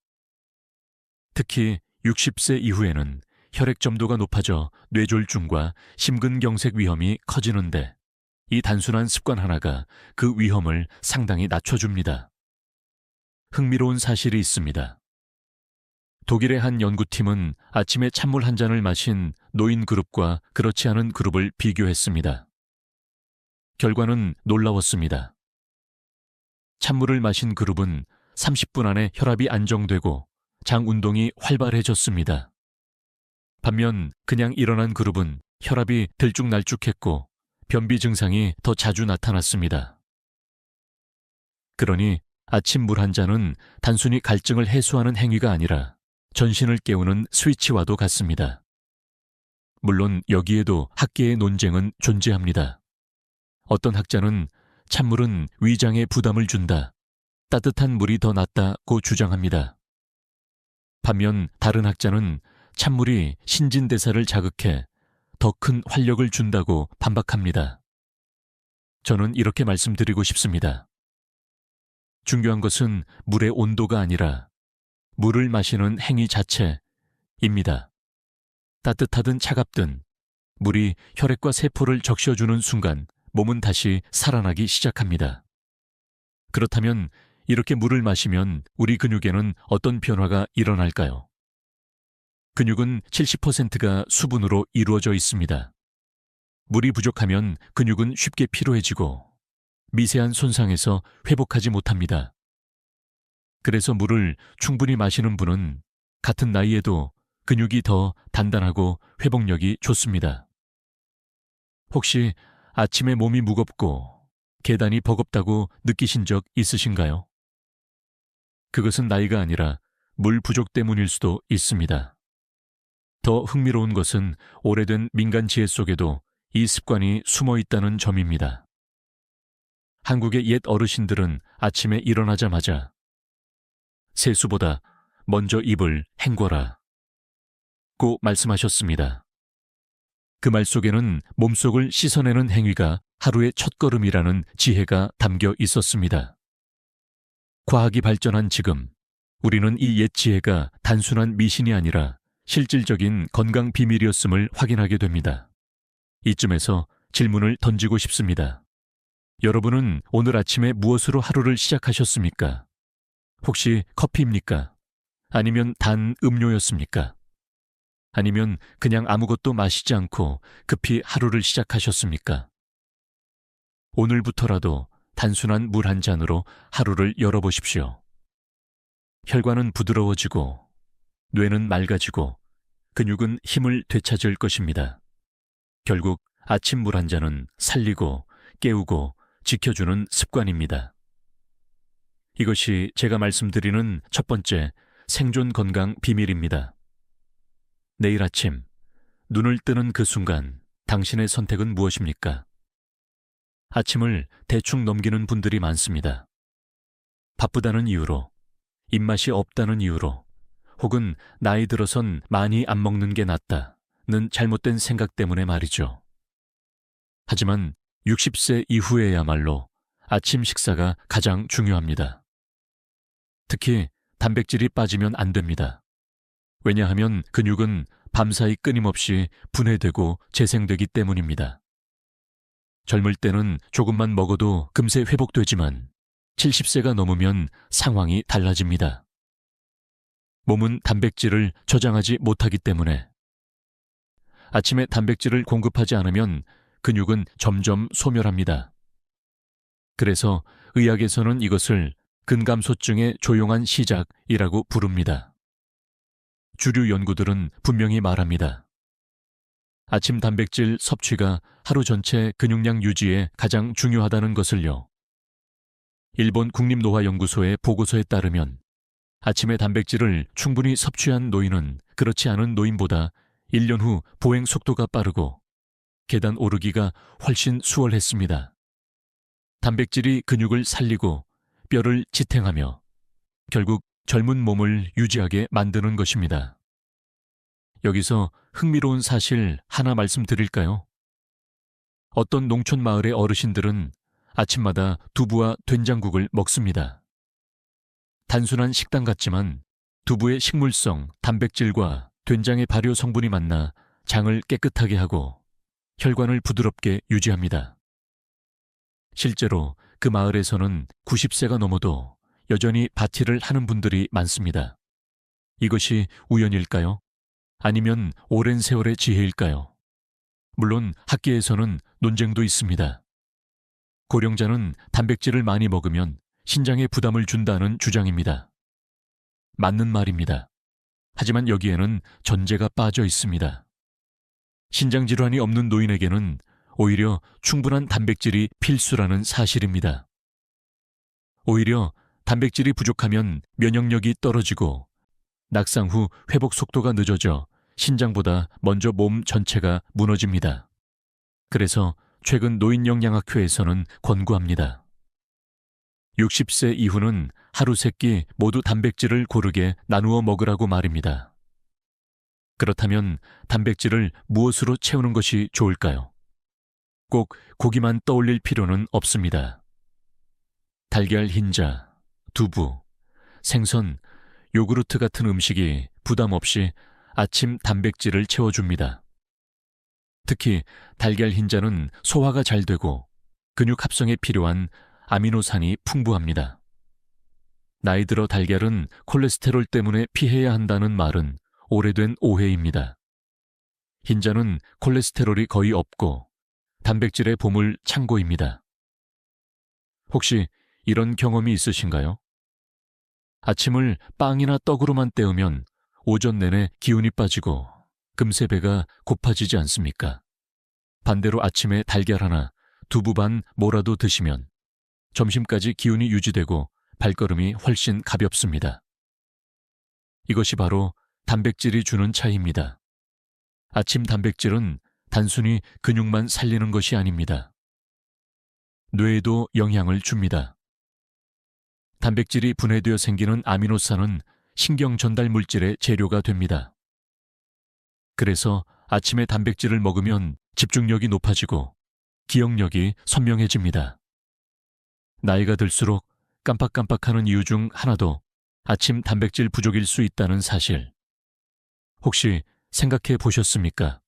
A: 특히 60세 이후에는 혈액 점도가 높아져 뇌졸중과 심근경색 위험이 커지는데 이 단순한 습관 하나가 그 위험을 상당히 낮춰줍니다. 흥미로운 사실이 있습니다. 독일의 한 연구팀은 아침에 찬물 한 잔을 마신 노인 그룹과 그렇지 않은 그룹을 비교했습니다. 결과는 놀라웠습니다. 찬물을 마신 그룹은 30분 안에 혈압이 안정되고 장 운동이 활발해졌습니다. 반면 그냥 일어난 그룹은 혈압이 들쭉날쭉했고 변비 증상이 더 자주 나타났습니다. 그러니 아침 물 한 잔은 단순히 갈증을 해소하는 행위가 아니라 전신을 깨우는 스위치와도 같습니다. 물론 여기에도 학계의 논쟁은 존재합니다. 어떤 학자는 찬물은 위장에 부담을 준다, 따뜻한 물이 더 낫다고 주장합니다. 반면 다른 학자는 찬물이 신진대사를 자극해 더 큰 활력을 준다고 반박합니다. 저는 이렇게 말씀드리고 싶습니다. 중요한 것은 물의 온도가 아니라 물을 마시는 행위 자체입니다. 따뜻하든 차갑든 물이 혈액과 세포를 적셔주는 순간 몸은 다시 살아나기 시작합니다. 그렇다면 이렇게 물을 마시면 우리 근육에는 어떤 변화가 일어날까요? 근육은 70%가 수분으로 이루어져 있습니다. 물이 부족하면 근육은 쉽게 피로해지고 미세한 손상에서 회복하지 못합니다. 그래서 물을 충분히 마시는 분은 같은 나이에도 근육이 더 단단하고 회복력이 좋습니다. 혹시 아침에 몸이 무겁고 계단이 버겁다고 느끼신 적 있으신가요? 그것은 나이가 아니라 물 부족 때문일 수도 있습니다. 더 흥미로운 것은 오래된 민간 지혜 속에도 이 습관이 숨어 있다는 점입니다. 한국의 옛 어르신들은 아침에 일어나자마자 세수보다 먼저 입을 헹궈라 고 말씀하셨습니다. 그 말 속에는 몸속을 씻어내는 행위가 하루의 첫걸음이라는 지혜가 담겨 있었습니다. 과학이 발전한 지금, 우리는 이 옛 지혜가 단순한 미신이 아니라 실질적인 건강 비밀이었음을 확인하게 됩니다. 이쯤에서 질문을 던지고 싶습니다. 여러분은 오늘 아침에 무엇으로 하루를 시작하셨습니까? 혹시 커피입니까? 아니면 단 음료였습니까? 아니면 그냥 아무것도 마시지 않고 급히 하루를 시작하셨습니까? 오늘부터라도 단순한 물 한 잔으로 하루를 열어보십시오. 혈관은 부드러워지고, 뇌는 맑아지고, 근육은 힘을 되찾을 것입니다. 결국 아침 물 한 잔은 살리고, 깨우고, 지켜주는 습관입니다. 이것이 제가 말씀드리는 첫 번째 생존 건강 비밀입니다. 내일 아침, 눈을 뜨는 그 순간 당신의 선택은 무엇입니까? 아침을 대충 넘기는 분들이 많습니다. 바쁘다는 이유로, 입맛이 없다는 이유로, 혹은 나이 들어선 많이 안 먹는 게 낫다는 잘못된 생각 때문에 말이죠. 하지만 60세 이후에야말로 아침 식사가 가장 중요합니다. 특히 단백질이 빠지면 안 됩니다. 왜냐하면 근육은 밤사이 끊임없이 분해되고 재생되기 때문입니다. 젊을 때는 조금만 먹어도 금세 회복되지만 70세가 넘으면 상황이 달라집니다. 몸은 단백질을 저장하지 못하기 때문에 아침에 단백질을 공급하지 않으면 근육은 점점 소멸합니다. 그래서 의학에서는 이것을 근감소증의 조용한 시작이라고 부릅니다. 주류 연구들은 분명히 말합니다. 아침 단백질 섭취가 하루 전체 근육량 유지에 가장 중요하다는 것을요. 일본 국립노화연구소의 보고서에 따르면 아침에 단백질을 충분히 섭취한 노인은 그렇지 않은 노인보다 1년 후 보행 속도가 빠르고 계단 오르기가 훨씬 수월했습니다. 단백질이 근육을 살리고 뼈를 지탱하며 결국 젊은 몸을 유지하게 만드는 것입니다. 여기서 흥미로운 사실 하나 말씀드릴까요? 어떤 농촌 마을의 어르신들은 아침마다 두부와 된장국을 먹습니다. 단순한 식단 같지만 두부의 식물성, 단백질과 된장의 발효 성분이 만나 장을 깨끗하게 하고 혈관을 부드럽게 유지합니다. 실제로 그 마을에서는 90세가 넘어도 여전히 바티를 하는 분들이 많습니다. 이것이 우연일까요? 아니면 오랜 세월의 지혜일까요? 물론 학계에서는 논쟁도 있습니다. 고령자는 단백질을 많이 먹으면 신장에 부담을 준다는 주장입니다. 맞는 말입니다. 하지만 여기에는 전제가 빠져 있습니다. 신장 질환이 없는 노인에게는 오히려 충분한 단백질이 필수라는 사실입니다. 오히려 단백질이 부족하면 면역력이 떨어지고 낙상 후 회복 속도가 늦어져 신장보다 먼저 몸 전체가 무너집니다. 그래서 최근 노인영양학회에서는 권고합니다. 60세 이후는 하루 3끼 모두 단백질을 고르게 나누어 먹으라고 말입니다. 그렇다면 단백질을 무엇으로 채우는 것이 좋을까요? 꼭 고기만 떠올릴 필요는 없습니다. 달걀 흰자, 두부, 생선, 요구르트 같은 음식이 부담 없이 아침 단백질을 채워줍니다. 특히 달걀 흰자는 소화가 잘 되고 근육 합성에 필요한 아미노산이 풍부합니다. 나이 들어 달걀은 콜레스테롤 때문에 피해야 한다는 말은 오래된 오해입니다. 흰자는 콜레스테롤이 거의 없고 단백질의 보물 창고입니다. 혹시 이런 경험이 있으신가요? 아침을 빵이나 떡으로만 때우면 오전 내내 기운이 빠지고 금세 배가 고파지지 않습니까? 반대로 아침에 달걀 하나, 두부 반 뭐라도 드시면 점심까지 기운이 유지되고 발걸음이 훨씬 가볍습니다. 이것이 바로 단백질이 주는 차이입니다. 아침 단백질은 단순히 근육만 살리는 것이 아닙니다. 뇌에도 영향을 줍니다. 단백질이 분해되어 생기는 아미노산은 신경 전달 물질의 재료가 됩니다. 그래서 아침에 단백질을 먹으면 집중력이 높아지고 기억력이 선명해집니다. 나이가 들수록 깜빡깜빡하는 이유 중 하나도 아침 단백질 부족일 수 있다는 사실. 혹시 생각해 보셨습니까?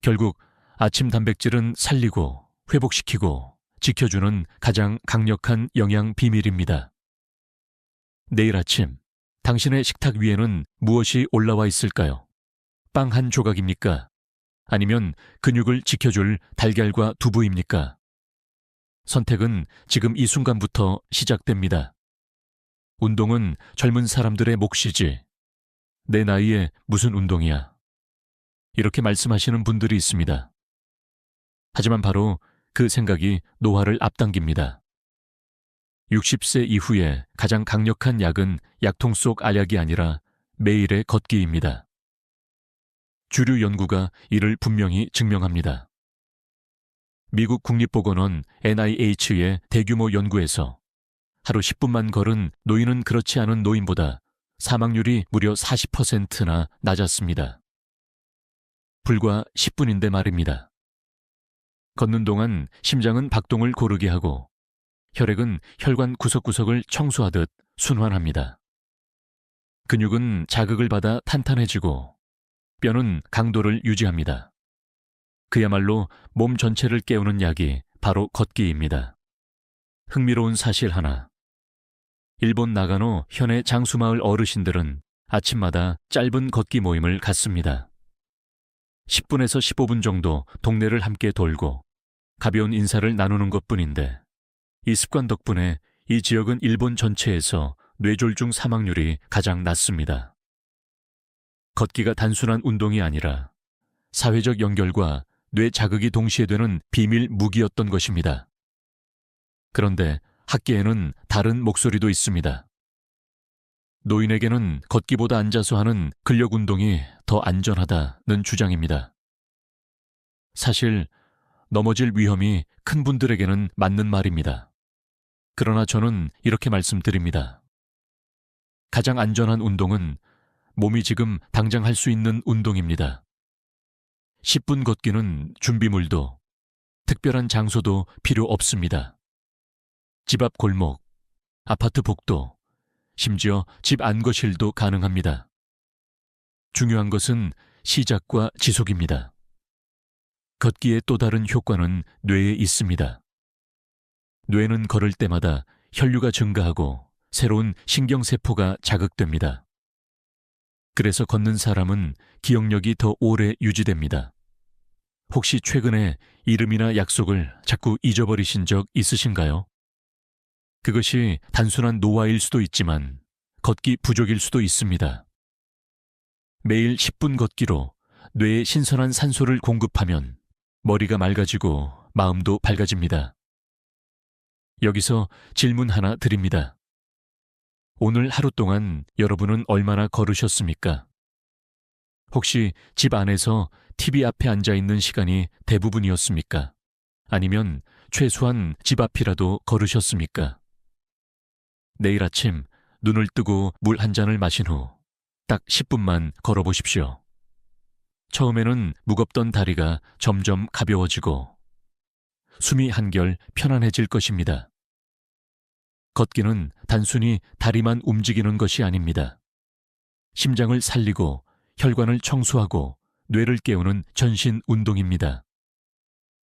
A: 결국 아침 단백질은 살리고 회복시키고 지켜주는 가장 강력한 영양 비밀입니다. 내일 아침 당신의 식탁 위에는 무엇이 올라와 있을까요? 빵 한 조각입니까? 아니면 근육을 지켜줄 달걀과 두부입니까? 선택은 지금 이 순간부터 시작됩니다. 운동은 젊은 사람들의 몫이지. 내 나이에 무슨 운동이야? 이렇게 말씀하시는 분들이 있습니다. 하지만 바로 그 생각이 노화를 앞당깁니다. 60세 이후에 가장 강력한 약은 약통 속 알약이 아니라 매일의 걷기입니다. 주류 연구가 이를 분명히 증명합니다. 미국 국립보건원 NIH의 대규모 연구에서 하루 10분만 걸은 노인은 그렇지 않은 노인보다 사망률이 무려 40%나 낮았습니다. 불과 10분인데 말입니다. 걷는 동안 심장은 박동을 고르게 하고 혈액은 혈관 구석구석을 청소하듯 순환합니다. 근육은 자극을 받아 탄탄해지고 뼈는 강도를 유지합니다. 그야말로 몸 전체를 깨우는 약이 바로 걷기입니다. 흥미로운 사실 하나. 일본 나가노 현해 장수마을 어르신들은 아침마다 짧은 걷기 모임을 갖습니다. 10분에서 15분 정도 동네를 함께 돌고 가벼운 인사를 나누는 것뿐인데 이 습관 덕분에 이 지역은 일본 전체에서 뇌졸중 사망률이 가장 낮습니다. 걷기가 단순한 운동이 아니라 사회적 연결과 뇌 자극이 동시에 되는 비밀 무기였던 것입니다. 그런데 학계에는 다른 목소리도 있습니다. 노인에게는 걷기보다 앉아서 하는 근력 운동이 더 안전하다는 주장입니다. 사실 넘어질 위험이 큰 분들에게는 맞는 말입니다. 그러나 저는 이렇게 말씀드립니다. 가장 안전한 운동은 몸이 지금 당장 할 수 있는 운동입니다. 10분 걷기는 준비물도 특별한 장소도 필요 없습니다. 집 앞 골목, 아파트 복도, 심지어 집 안거실도 가능합니다. 중요한 것은 시작과 지속입니다. 걷기의 또 다른 효과는 뇌에 있습니다. 뇌는 걸을 때마다 혈류가 증가하고 새로운 신경세포가 자극됩니다. 그래서 걷는 사람은 기억력이 더 오래 유지됩니다. 혹시 최근에 이름이나 약속을 자꾸 잊어버리신 적 있으신가요? 그것이 단순한 노화일 수도 있지만 걷기 부족일 수도 있습니다. 매일 10분 걷기로 뇌에 신선한 산소를 공급하면 머리가 맑아지고 마음도 밝아집니다. 여기서 질문 하나 드립니다. 오늘 하루 동안 여러분은 얼마나 걸으셨습니까? 혹시 집 안에서 TV 앞에 앉아 있는 시간이 대부분이었습니까? 아니면 최소한 집 앞이라도 걸으셨습니까? 내일 아침 눈을 뜨고 물 한 잔을 마신 후 딱 10분만 걸어보십시오. 처음에는 무겁던 다리가 점점 가벼워지고 숨이 한결 편안해질 것입니다. 걷기는 단순히 다리만 움직이는 것이 아닙니다. 심장을 살리고 혈관을 청소하고 뇌를 깨우는 전신 운동입니다.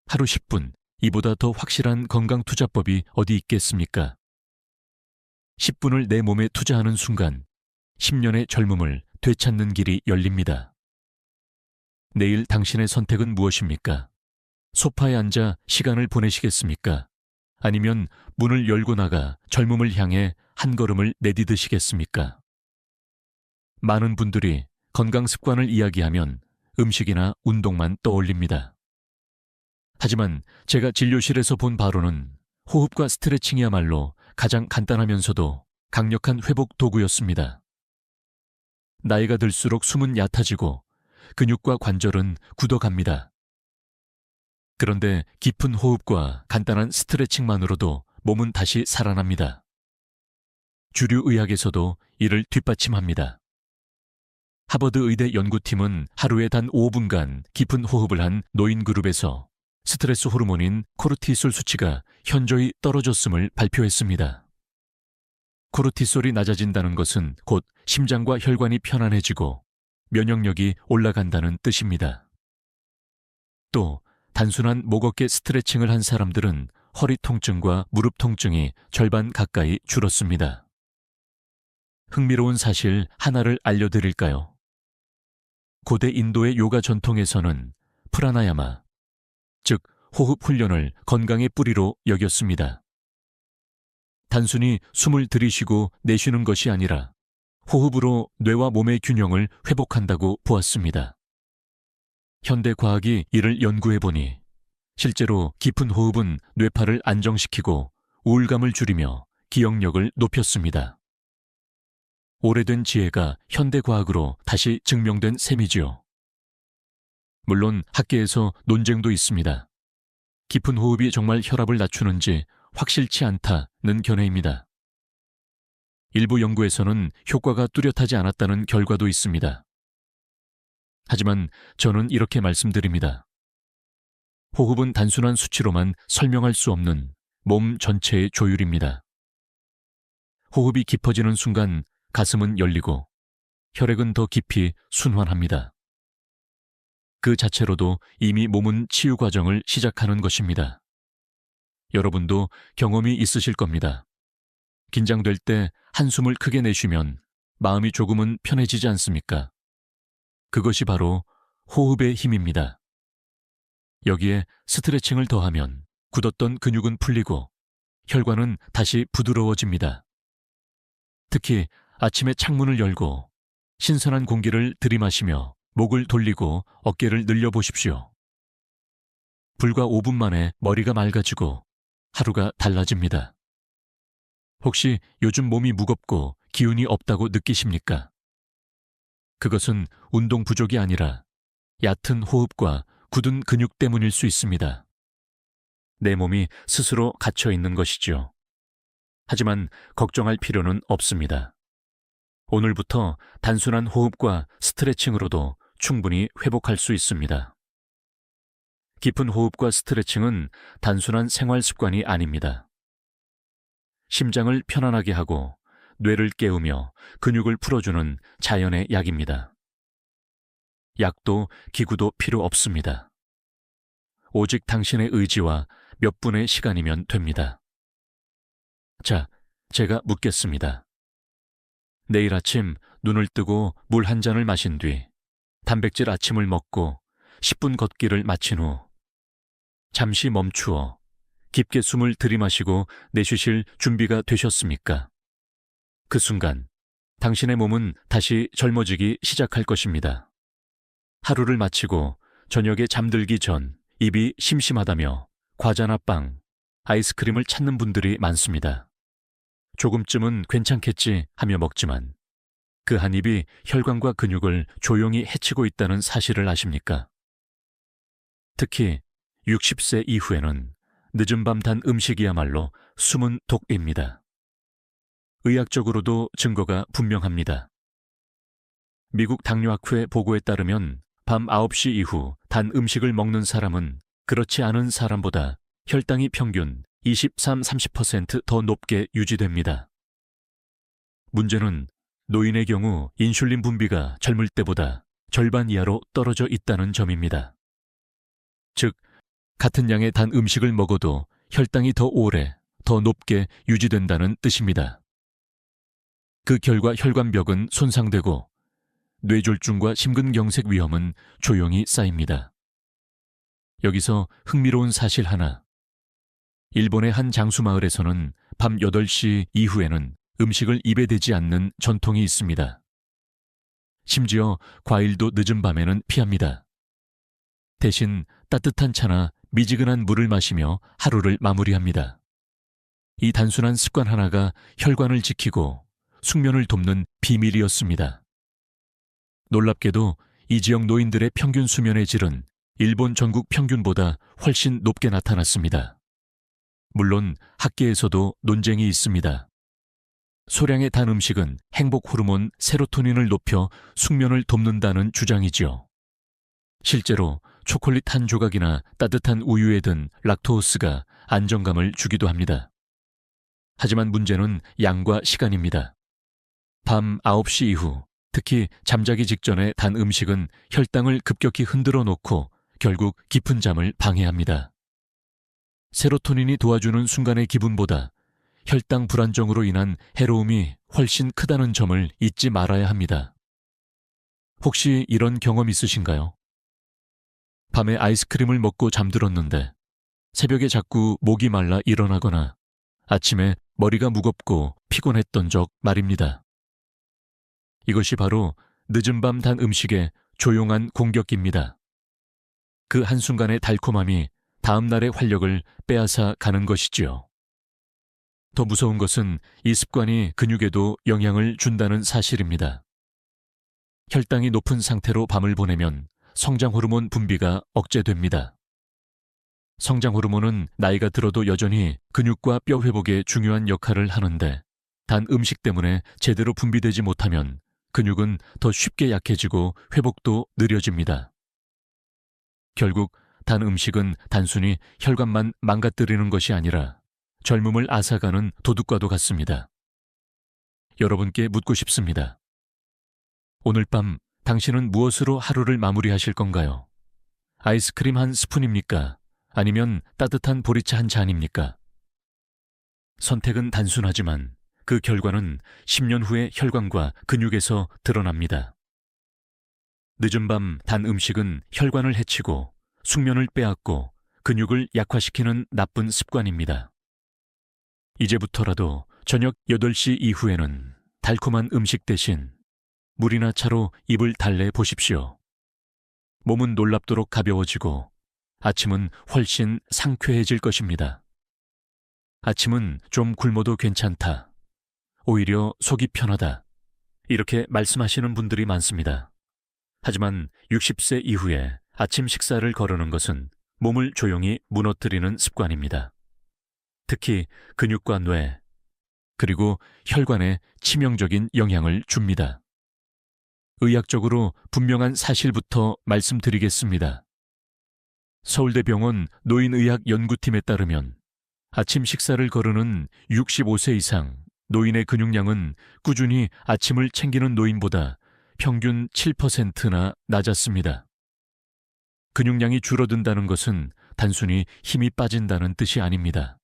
A: 하루 10분, 이보다 더 확실한 건강 투자법이 어디 있겠습니까? 10분을 내 몸에 투자하는 순간 10년의 젊음을 되찾는 길이 열립니다. 내일 당신의 선택은 무엇입니까? 소파에 앉아 시간을 보내시겠습니까? 아니면 문을 열고 나가 젊음을 향해 한 걸음을 내디드시겠습니까? 많은 분들이 건강 습관을 이야기하면 음식이나 운동만 떠올립니다. 하지만 제가 진료실에서 본 바로는 호흡과 스트레칭이야말로 가장 간단하면서도 강력한 회복 도구였습니다. 나이가 들수록 숨은 얕아지고 근육과 관절은 굳어갑니다. 그런데 깊은 호흡과 간단한 스트레칭만으로도 몸은 다시 살아납니다. 주류 의학에서도 이를 뒷받침합니다. 하버드 의대 연구팀은 하루에 단 5분간 깊은 호흡을 한 노인 그룹에서 스트레스 호르몬인 코르티솔 수치가 현저히 떨어졌음을 발표했습니다. 코르티솔이 낮아진다는 것은 곧 심장과 혈관이 편안해지고 면역력이 올라간다는 뜻입니다. 또 단순한 목 어깨 스트레칭을 한 사람들은 허리 통증과 무릎 통증이 절반 가까이 줄었습니다. 흥미로운 사실 하나를 알려드릴까요? 고대 인도의 요가 전통에서는 프라나야마, 즉 호흡 훈련을 건강의 뿌리로 여겼습니다. 단순히 숨을 들이쉬고 내쉬는 것이 아니라 호흡으로 뇌와 몸의 균형을 회복한다고 보았습니다. 현대 과학이 이를 연구해보니 실제로 깊은 호흡은 뇌파를 안정시키고 우울감을 줄이며 기억력을 높였습니다. 오래된 지혜가 현대 과학으로 다시 증명된 셈이지요. 물론 학계에서 논쟁도 있습니다. 깊은 호흡이 정말 혈압을 낮추는지 확실치 않다는 견해입니다. 일부 연구에서는 효과가 뚜렷하지 않았다는 결과도 있습니다. 하지만 저는 이렇게 말씀드립니다. 호흡은 단순한 수치로만 설명할 수 없는 몸 전체의 조율입니다. 호흡이 깊어지는 순간 가슴은 열리고 혈액은 더 깊이 순환합니다. 그 자체로도 이미 몸은 치유 과정을 시작하는 것입니다. 여러분도 경험이 있으실 겁니다. 긴장될 때 한숨을 크게 내쉬면 마음이 조금은 편해지지 않습니까? 그것이 바로 호흡의 힘입니다. 여기에 스트레칭을 더하면 굳었던 근육은 풀리고 혈관은 다시 부드러워집니다. 특히 아침에 창문을 열고 신선한 공기를 들이마시며 목을 돌리고 어깨를 늘려보십시오. 불과 5분 만에 머리가 맑아지고 하루가 달라집니다. 혹시 요즘 몸이 무겁고 기운이 없다고 느끼십니까? 그것은 운동 부족이 아니라 얕은 호흡과 굳은 근육 때문일 수 있습니다. 내 몸이 스스로 갇혀 있는 것이죠. 하지만 걱정할 필요는 없습니다. 오늘부터 단순한 호흡과 스트레칭으로도 충분히 회복할 수 있습니다. 깊은 호흡과 스트레칭은 단순한 생활 습관이 아닙니다. 심장을 편안하게 하고 뇌를 깨우며 근육을 풀어주는 자연의 약입니다. 약도 기구도 필요 없습니다. 오직 당신의 의지와 몇 분의 시간이면 됩니다. 자, 제가 묻겠습니다. 내일 아침 눈을 뜨고 물 한 잔을 마신 뒤 단백질 아침을 먹고 10분 걷기를 마친 후 잠시 멈추어 깊게 숨을 들이마시고 내쉬실 준비가 되셨습니까? 그 순간 당신의 몸은 다시 젊어지기 시작할 것입니다. 하루를 마치고 저녁에 잠들기 전 입이 심심하다며 과자나 빵, 아이스크림을 찾는 분들이 많습니다. 조금쯤은 괜찮겠지 하며 먹지만 그 한 입이 혈관과 근육을 조용히 해치고 있다는 사실을 아십니까? 특히 60세 이후에는 늦은 밤 단 음식이야말로 숨은 독입니다. 의학적으로도 증거가 분명합니다. 미국 당뇨학회 보고에 따르면 밤 9시 이후 단 음식을 먹는 사람은 그렇지 않은 사람보다 혈당이 평균 23-30% 더 높게 유지됩니다. 문제는 노인의 경우 인슐린 분비가 젊을 때보다 절반 이하로 떨어져 있다는 점입니다. 즉, 같은 양의 단 음식을 먹어도 혈당이 더 오래, 더 높게 유지된다는 뜻입니다. 그 결과 혈관벽은 손상되고 뇌졸중과 심근경색 위험은 조용히 쌓입니다. 여기서 흥미로운 사실 하나. 일본의 한 장수마을에서는 밤 8시 이후에는 음식을 입에 대지 않는 전통이 있습니다. 심지어 과일도 늦은 밤에는 피합니다. 대신 따뜻한 차나 미지근한 물을 마시며 하루를 마무리합니다. 이 단순한 습관 하나가 혈관을 지키고 숙면을 돕는 비밀이었습니다. 놀랍게도 이 지역 노인들의 평균 수면의 질은 일본 전국 평균보다 훨씬 높게 나타났습니다. 물론 학계에서도 논쟁이 있습니다. 소량의 단 음식은 행복 호르몬 세로토닌을 높여 숙면을 돕는다는 주장이지요. 실제로 초콜릿 한 조각이나 따뜻한 우유에 든 락토스가 안정감을 주기도 합니다. 하지만 문제는 양과 시간입니다. 밤 9시 이후, 특히 잠자기 직전에 단 음식은 혈당을 급격히 흔들어 놓고 결국 깊은 잠을 방해합니다. 세로토닌이 도와주는 순간의 기분보다 혈당 불안정으로 인한 해로움이 훨씬 크다는 점을 잊지 말아야 합니다. 혹시 이런 경험 있으신가요? 밤에 아이스크림을 먹고 잠들었는데 새벽에 자꾸 목이 말라 일어나거나 아침에 머리가 무겁고 피곤했던 적 말입니다. 이것이 바로 늦은 밤 단 음식의 조용한 공격입니다. 그 한순간의 달콤함이 다음 날의 활력을 빼앗아 가는 것이지요. 더 무서운 것은 이 습관이 근육에도 영향을 준다는 사실입니다. 혈당이 높은 상태로 밤을 보내면 성장 호르몬 분비가 억제됩니다. 성장 호르몬은 나이가 들어도 여전히 근육과 뼈 회복에 중요한 역할을 하는데 단 음식 때문에 제대로 분비되지 못하면 근육은 더 쉽게 약해지고 회복도 느려집니다. 결국 단 음식은 단순히 혈관만 망가뜨리는 것이 아니라 젊음을 앗아가는 도둑과도 같습니다. 여러분께 묻고 싶습니다. 오늘 밤 당신은 무엇으로 하루를 마무리하실 건가요? 아이스크림 한 스푼입니까? 아니면 따뜻한 보리차 한 잔입니까? 선택은 단순하지만 그 결과는 10년 후의 혈관과 근육에서 드러납니다. 늦은 밤 단 음식은 혈관을 해치고 숙면을 빼앗고 근육을 약화시키는 나쁜 습관입니다. 이제부터라도 저녁 8시 이후에는 달콤한 음식 대신 물이나 차로 입을 달래 보십시오. 몸은 놀랍도록 가벼워지고 아침은 훨씬 상쾌해질 것입니다. 아침은 좀 굶어도 괜찮다. 오히려 속이 편하다. 이렇게 말씀하시는 분들이 많습니다. 하지만 60세 이후에 아침 식사를 거르는 것은 몸을 조용히 무너뜨리는 습관입니다. 특히 근육과 뇌, 그리고 혈관에 치명적인 영향을 줍니다. 의학적으로 분명한 사실부터 말씀드리겠습니다. 서울대병원 노인의학연구팀에 따르면 아침 식사를 거르는 65세 이상 노인의 근육량은 꾸준히 아침을 챙기는 노인보다 평균 7%나 낮았습니다. 근육량이 줄어든다는 것은 단순히 힘이 빠진다는 뜻이 아닙니다.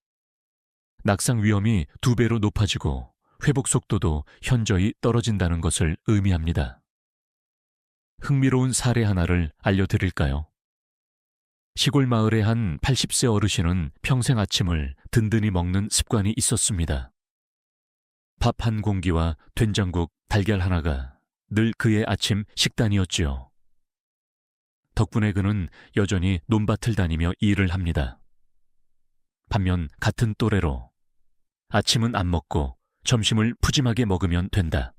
A: 낙상 위험이 2배로 높아지고 회복 속도도 현저히 떨어진다는 것을 의미합니다. 흥미로운 사례 하나를 알려드릴까요? 시골 마을의 한 80세 어르신은 평생 아침을 든든히 먹는 습관이 있었습니다. 밥 한 공기와 된장국, 달걀 하나가 늘 그의 아침 식단이었지요. 덕분에 그는 여전히 논밭을 다니며 일을 합니다. 반면 같은 또래로 아침은 안 먹고 점심을 푸짐하게 먹으면 된다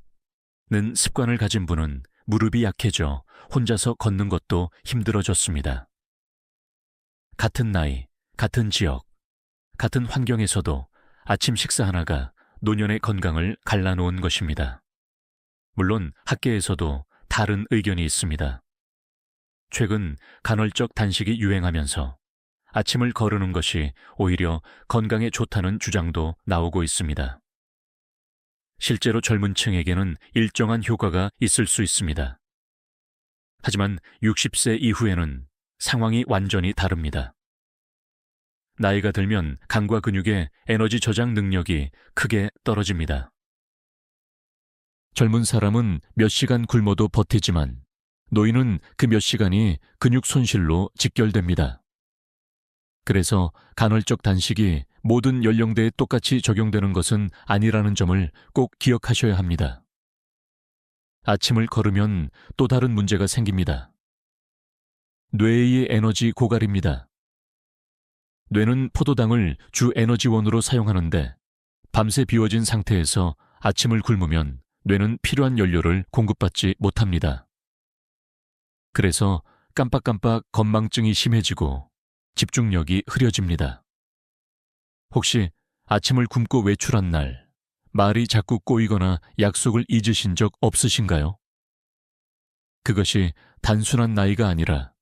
A: 는 습관을 가진 분은 무릎이 약해져 혼자서 걷는 것도 힘들어졌습니다. 같은 나이, 같은 지역, 같은 환경에서도 아침 식사 하나가 노년의 건강을 갈라놓은 것입니다. 물론 학계에서도 다른 의견이 있습니다. 최근 간헐적 단식이 유행하면서 아침을 거르는 것이 오히려 건강에 좋다는 주장도 나오고 있습니다. 실제로 젊은 층에게는 일정한 효과가 있을 수 있습니다. 하지만 60세 이후에는 상황이 완전히 다릅니다. 나이가 들면 간과 근육의 에너지 저장 능력이 크게 떨어집니다. 젊은 사람은 몇 시간 굶어도 버티지만 노인은 그 몇 시간이 근육 손실로 직결됩니다. 그래서 간헐적 단식이 모든 연령대에 똑같이 적용되는 것은 아니라는 점을 꼭 기억하셔야 합니다. 아침을 거르면 또 다른 문제가 생깁니다. 뇌의 에너지 고갈입니다. 뇌는 포도당을 주 에너지원으로 사용하는데 밤새 비워진 상태에서 아침을 굶으면 뇌는 필요한 연료를 공급받지 못합니다. 그래서 깜빡깜빡 건망증이 심해지고 집중력이 흐려집니다. 혹시 아침을 굶고 외출한 날 말이 자꾸 꼬이거나 약속을 잊으신 적 없으신가요? 그것이 단순한 나이가 아니라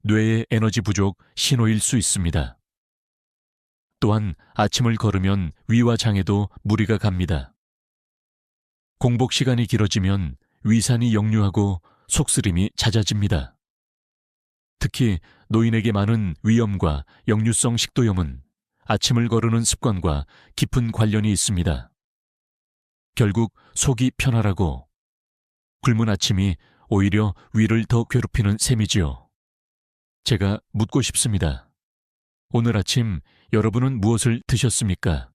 A: 뇌의 에너지 부족 신호일 수 있습니다. 또한 아침을 걸으면 위와 장에도 무리가 갑니다. 공복 시간이 길어지면 위산이 역류하고 속쓰림이 잦아집니다. 특히 노인에게 많은 위염과 역류성 식도염은 아침을 거르는 습관과 깊은 관련이 있습니다. 결국 속이 편하라고 굶은 아침이 오히려 위를 더 괴롭히는 셈이지요. 제가 묻고 싶습니다. 오늘 아침 여러분은 무엇을 드셨습니까?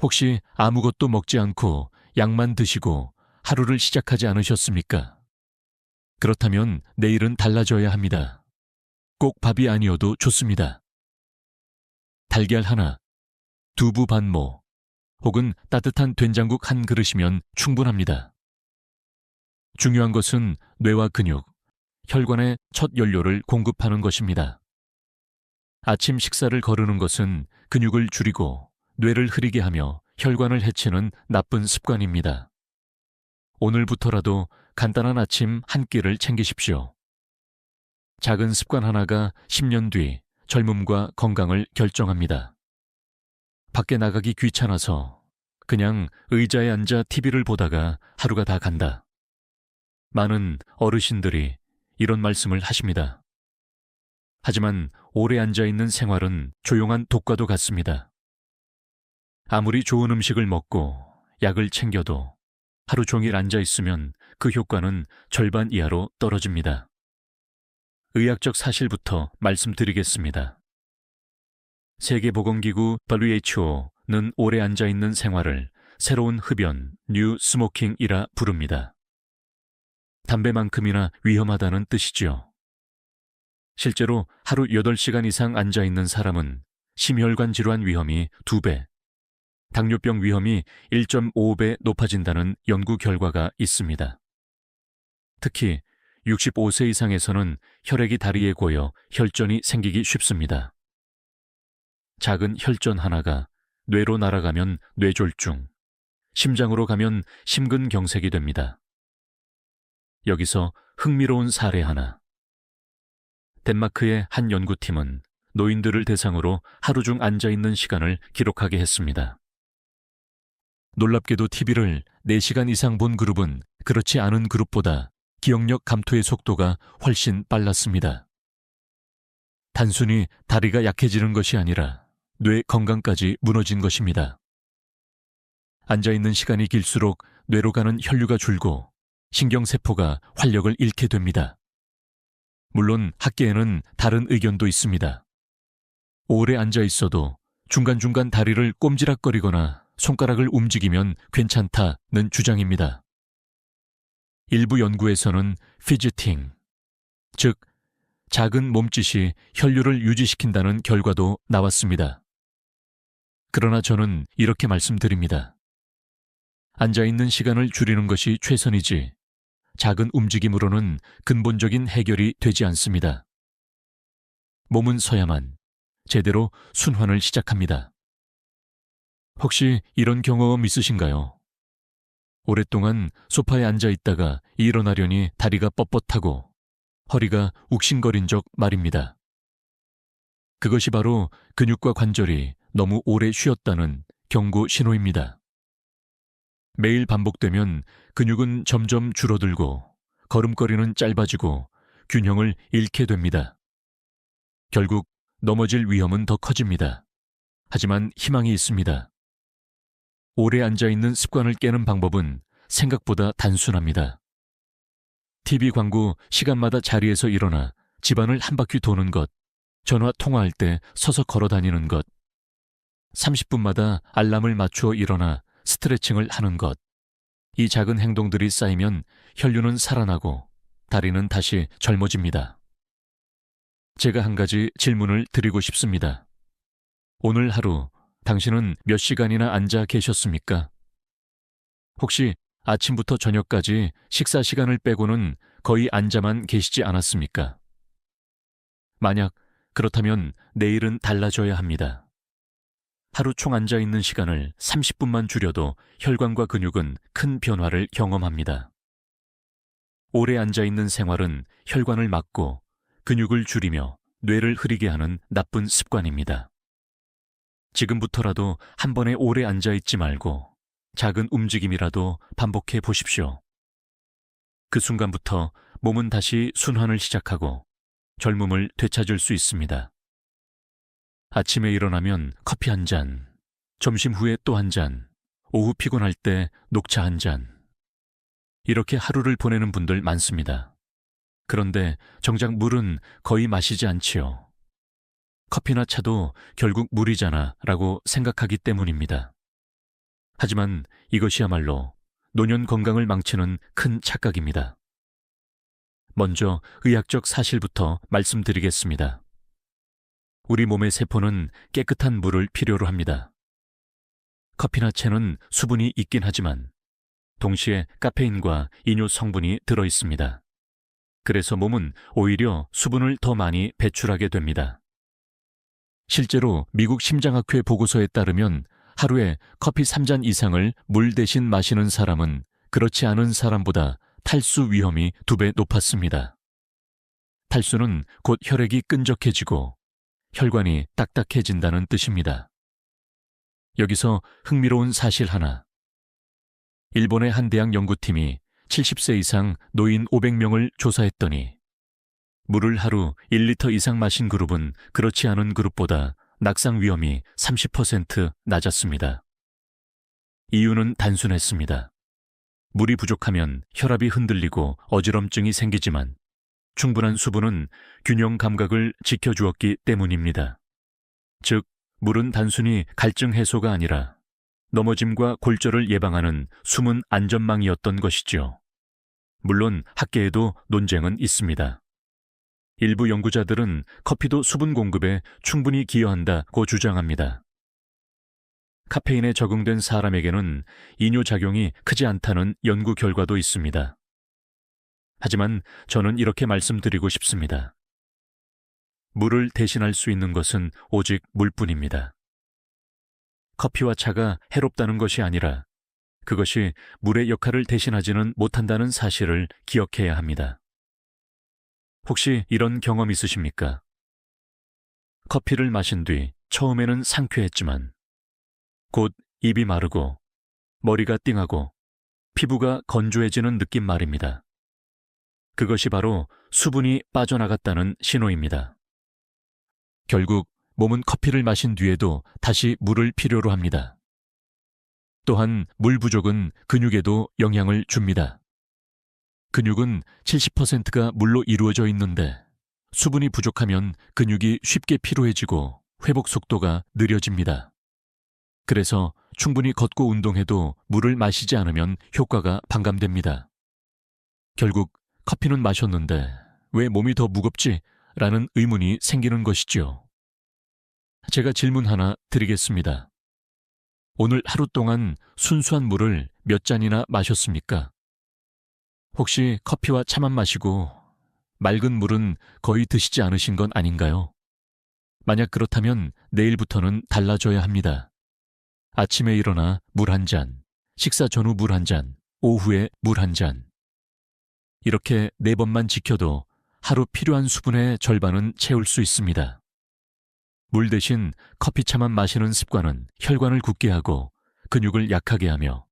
A: 혹시 아무것도 먹지 않고 약만 드시고 하루를 시작하지 않으셨습니까? 그렇다면 내일은 달라져야 합니다. 꼭 밥이 아니어도 좋습니다. 달걀 하나, 두부 반모, 혹은 따뜻한 된장국 한 그릇이면 충분합니다. 중요한 것은 뇌와 근육, 혈관에 첫 연료를 공급하는 것입니다. 아침 식사를 거르는 것은 근육을 줄이고 뇌를 흐리게 하며 혈관을 해치는 나쁜 습관입니다. 오늘부터라도 간단한 아침 한 끼를 챙기십시오. 작은 습관 하나가 10년 뒤 젊음과 건강을 결정합니다. 밖에 나가기 귀찮아서 그냥 의자에 앉아 TV를 보다가 하루가 다 간다. 많은 어르신들이 이런 말씀을 하십니다. 하지만 오래 앉아있는 생활은 조용한 독과도 같습니다. 아무리 좋은 음식을 먹고 약을 챙겨도 하루 종일 앉아있으면 그 효과는 절반 이하로 떨어집니다. 의학적 사실부터 말씀드리겠습니다. 세계보건기구 WHO는 오래 앉아있는 생활을 새로운 흡연, 뉴 스모킹이라 부릅니다. 담배만큼이나 위험하다는 뜻이지요. 실제로 하루 8시간 이상 앉아있는 사람은 심혈관 질환 위험이 2배, 당뇨병 위험이 1.5배 높아진다는 연구 결과가 있습니다. 특히 65세 이상에서는 혈액이 다리에 고여 혈전이 생기기 쉽습니다. 작은 혈전 하나가 뇌로 날아가면 뇌졸중, 심장으로 가면 심근경색이 됩니다. 여기서 흥미로운 사례 하나. 덴마크의 한 연구팀은 노인들을 대상으로 하루 중 앉아있는 시간을 기록하게 했습니다. 놀랍게도 TV를 4시간 이상 본 그룹은 그렇지 않은 그룹보다 기억력 감퇴의 속도가 훨씬 빨랐습니다. 단순히 다리가 약해지는 것이 아니라 뇌 건강까지 무너진 것입니다. 앉아있는 시간이 길수록 뇌로 가는 혈류가 줄고 신경세포가 활력을 잃게 됩니다. 물론 학계에는 다른 의견도 있습니다. 오래 앉아있어도 중간중간 다리를 꼼지락거리거나 손가락을 움직이면 괜찮다는 주장입니다. 일부 연구에서는 피지팅, 즉 작은 몸짓이 혈류를 유지시킨다는 결과도 나왔습니다. 그러나 저는 이렇게 말씀드립니다. 앉아있는 시간을 줄이는 것이 최선이지 작은 움직임으로는 근본적인 해결이 되지 않습니다. 몸은 서야만 제대로 순환을 시작합니다. 혹시 이런 경험 있으신가요? 오랫동안 소파에 앉아 있다가 일어나려니 다리가 뻣뻣하고 허리가 욱신거린 적 말입니다. 그것이 바로 근육과 관절이 너무 오래 쉬었다는 경고 신호입니다. 매일 반복되면 근육은 점점 줄어들고 걸음걸이는 짧아지고 균형을 잃게 됩니다. 결국 넘어질 위험은 더 커집니다. 하지만 희망이 있습니다. 오래 앉아있는 습관을 깨는 방법은 생각보다 단순합니다. TV 광고 시간마다 자리에서 일어나 집안을 한 바퀴 도는 것, 전화 통화할 때 서서 걸어 다니는 것, 30분마다 알람을 맞추어 일어나 스트레칭을 하는 것. 이 작은 행동들이 쌓이면 혈류는 살아나고 다리는 다시 젊어집니다. 제가 한 가지 질문을 드리고 싶습니다. 오늘 하루 당신은 몇 시간이나 앉아 계셨습니까? 혹시 아침부터 저녁까지 식사 시간을 빼고는 거의 앉아만 계시지 않았습니까? 만약 그렇다면 내일은 달라져야 합니다. 하루 총 앉아 있는 시간을 30분만 줄여도 혈관과 근육은 큰 변화를 경험합니다. 오래 앉아 있는 생활은 혈관을 막고 근육을 줄이며 뇌를 흐리게 하는 나쁜 습관입니다. 지금부터라도 한 번에 오래 앉아 있지 말고 작은 움직임이라도 반복해 보십시오. 그 순간부터 몸은 다시 순환을 시작하고 젊음을 되찾을 수 있습니다. 아침에 일어나면 커피 한 잔, 점심 후에 또 한 잔, 오후 피곤할 때 녹차 한 잔. 이렇게 하루를 보내는 분들 많습니다. 그런데 정작 물은 거의 마시지 않지요. 커피나 차도 결국 물이잖아 라고 생각하기 때문입니다. 하지만 이것이야말로 노년 건강을 망치는 큰 착각입니다. 먼저 의학적 사실부터 말씀드리겠습니다. 우리 몸의 세포는 깨끗한 물을 필요로 합니다. 커피나 차는 수분이 있긴 하지만 동시에 카페인과 이뇨 성분이 들어 있습니다. 그래서 몸은 오히려 수분을 더 많이 배출하게 됩니다. 실제로 미국 심장학회 보고서에 따르면 하루에 커피 3잔 이상을 물 대신 마시는 사람은 그렇지 않은 사람보다 탈수 위험이 2배 높았습니다. 탈수는 곧 혈액이 끈적해지고 혈관이 딱딱해진다는 뜻입니다. 여기서 흥미로운 사실 하나. 일본의 한 대학 연구팀이 70세 이상 노인 500명을 조사했더니 물을 하루 1리터 이상 마신 그룹은 그렇지 않은 그룹보다 낙상 위험이 30% 낮았습니다. 이유는 단순했습니다. 물이 부족하면 혈압이 흔들리고 어지럼증이 생기지만 충분한 수분은 균형 감각을 지켜주었기 때문입니다. 즉, 물은 단순히 갈증 해소가 아니라 넘어짐과 골절을 예방하는 숨은 안전망이었던 것이죠. 물론 학계에도 논쟁은 있습니다. 일부 연구자들은 커피도 수분 공급에 충분히 기여한다고 주장합니다. 카페인에 적응된 사람에게는 이뇨작용이 크지 않다는 연구 결과도 있습니다. 하지만 저는 이렇게 말씀드리고 싶습니다. 물을 대신할 수 있는 것은 오직 물뿐입니다. 커피와 차가 해롭다는 것이 아니라 그것이 물의 역할을 대신하지는 못한다는 사실을 기억해야 합니다. 혹시 이런 경험 있으십니까? 커피를 마신 뒤 처음에는 상쾌했지만 곧 입이 마르고 머리가 띵하고 피부가 건조해지는 느낌 말입니다. 그것이 바로 수분이 빠져나갔다는 신호입니다. 결국 몸은 커피를 마신 뒤에도 다시 물을 필요로 합니다. 또한 물 부족은 근육에도 영향을 줍니다. 근육은 70%가 물로 이루어져 있는데 수분이 부족하면 근육이 쉽게 피로해지고 회복 속도가 느려집니다. 그래서 충분히 걷고 운동해도 물을 마시지 않으면 효과가 반감됩니다. 결국 커피는 마셨는데 왜 몸이 더 무겁지? 라는 의문이 생기는 것이죠. 제가 질문 하나 드리겠습니다. 오늘 하루 동안 순수한 물을 몇 잔이나 마셨습니까? 혹시 커피와 차만 마시고 맑은 물은 거의 드시지 않으신 건 아닌가요? 만약 그렇다면 내일부터는 달라져야 합니다. 아침에 일어나 물 한 잔, 식사 전후 물 한 잔, 오후에 물 한 잔. 이렇게 4번만 지켜도 하루 필요한 수분의 절반은 채울 수 있습니다. 물 대신 커피차만 마시는 습관은 혈관을 굳게 하고 근육을 약하게 하며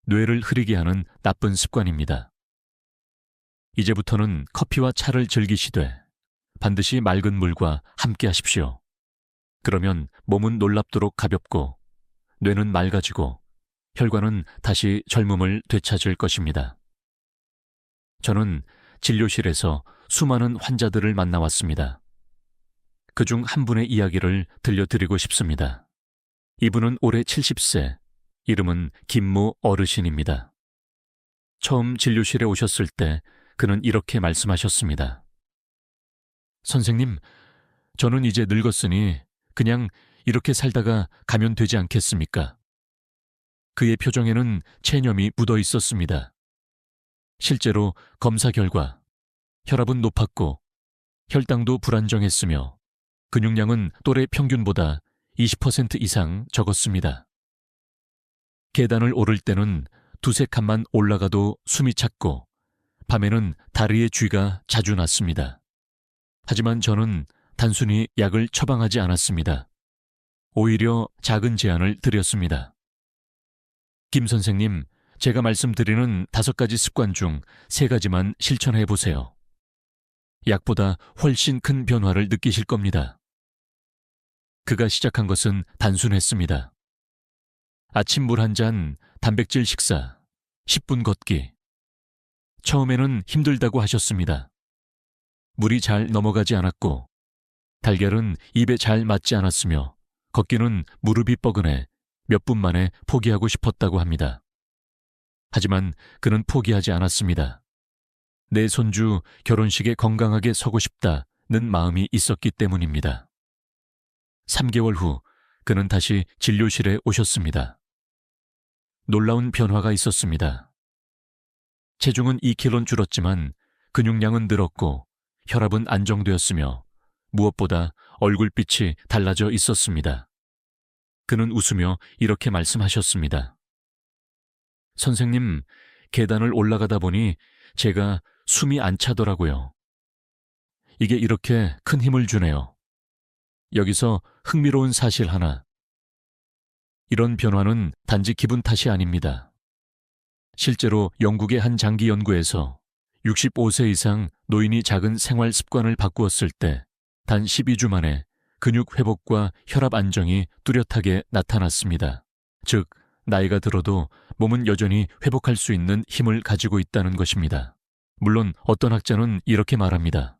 A: 뇌를 흐리게 하는 나쁜 습관입니다. 이제부터는 커피와 차를 즐기시되 반드시 맑은 물과 함께 하십시오. 그러면 몸은 놀랍도록 가볍고 뇌는 맑아지고 혈관은 다시 젊음을 되찾을 것입니다. 저는 진료실에서 수많은 환자들을 만나왔습니다. 그중 한 분의 이야기를 들려드리고 싶습니다. 이분은 올해 70세, 이름은 김모 어르신입니다. 처음 진료실에 오셨을 때 그는 이렇게 말씀하셨습니다. 선생님, 저는 이제 늙었으니 그냥 이렇게 살다가 가면 되지 않겠습니까? 그의 표정에는 체념이 묻어 있었습니다. 실제로 검사 결과 혈압은 높았고 혈당도 불안정했으며 근육량은 또래 평균보다 20% 이상 적었습니다. 계단을 오를 때는 두세 칸만 올라가도 숨이 찼고 밤에는 다리에 쥐가 자주 났습니다. 하지만 저는 단순히 약을 처방하지 않았습니다. 오히려 작은 제안을 드렸습니다. 김 선생님, 제가 말씀드리는 5가지 습관 중 3가지만 실천해 보세요. 약보다 훨씬 큰 변화를 느끼실 겁니다. 그가 시작한 것은 단순했습니다. 아침 물 한 잔, 단백질 식사, 10분 걷기. 처음에는 힘들다고 하셨습니다. 물이 잘 넘어가지 않았고 달걀은 입에 잘 맞지 않았으며 걷기는 무릎이 뻐근해 몇 분 만에 포기하고 싶었다고 합니다. 하지만 그는 포기하지 않았습니다. 내 손주 결혼식에 건강하게 서고 싶다는 마음이 있었기 때문입니다. 3개월 후 그는 다시 진료실에 오셨습니다. 놀라운 변화가 있었습니다. 체중은 2kg는 줄었지만 근육량은 늘었고 혈압은 안정되었으며 무엇보다 얼굴빛이 달라져 있었습니다. 그는 웃으며 이렇게 말씀하셨습니다. 선생님, 계단을 올라가다 보니 제가 숨이 안 차더라고요. 이게 이렇게 큰 힘을 주네요. 여기서 흥미로운 사실 하나. 이런 변화는 단지 기분 탓이 아닙니다. 실제로 영국의 한 장기 연구에서 65세 이상 노인이 작은 생활 습관을 바꾸었을 때 단 12주 만에 근육 회복과 혈압 안정이 뚜렷하게 나타났습니다. 즉, 나이가 들어도 몸은 여전히 회복할 수 있는 힘을 가지고 있다는 것입니다. 물론 어떤 학자는 이렇게 말합니다.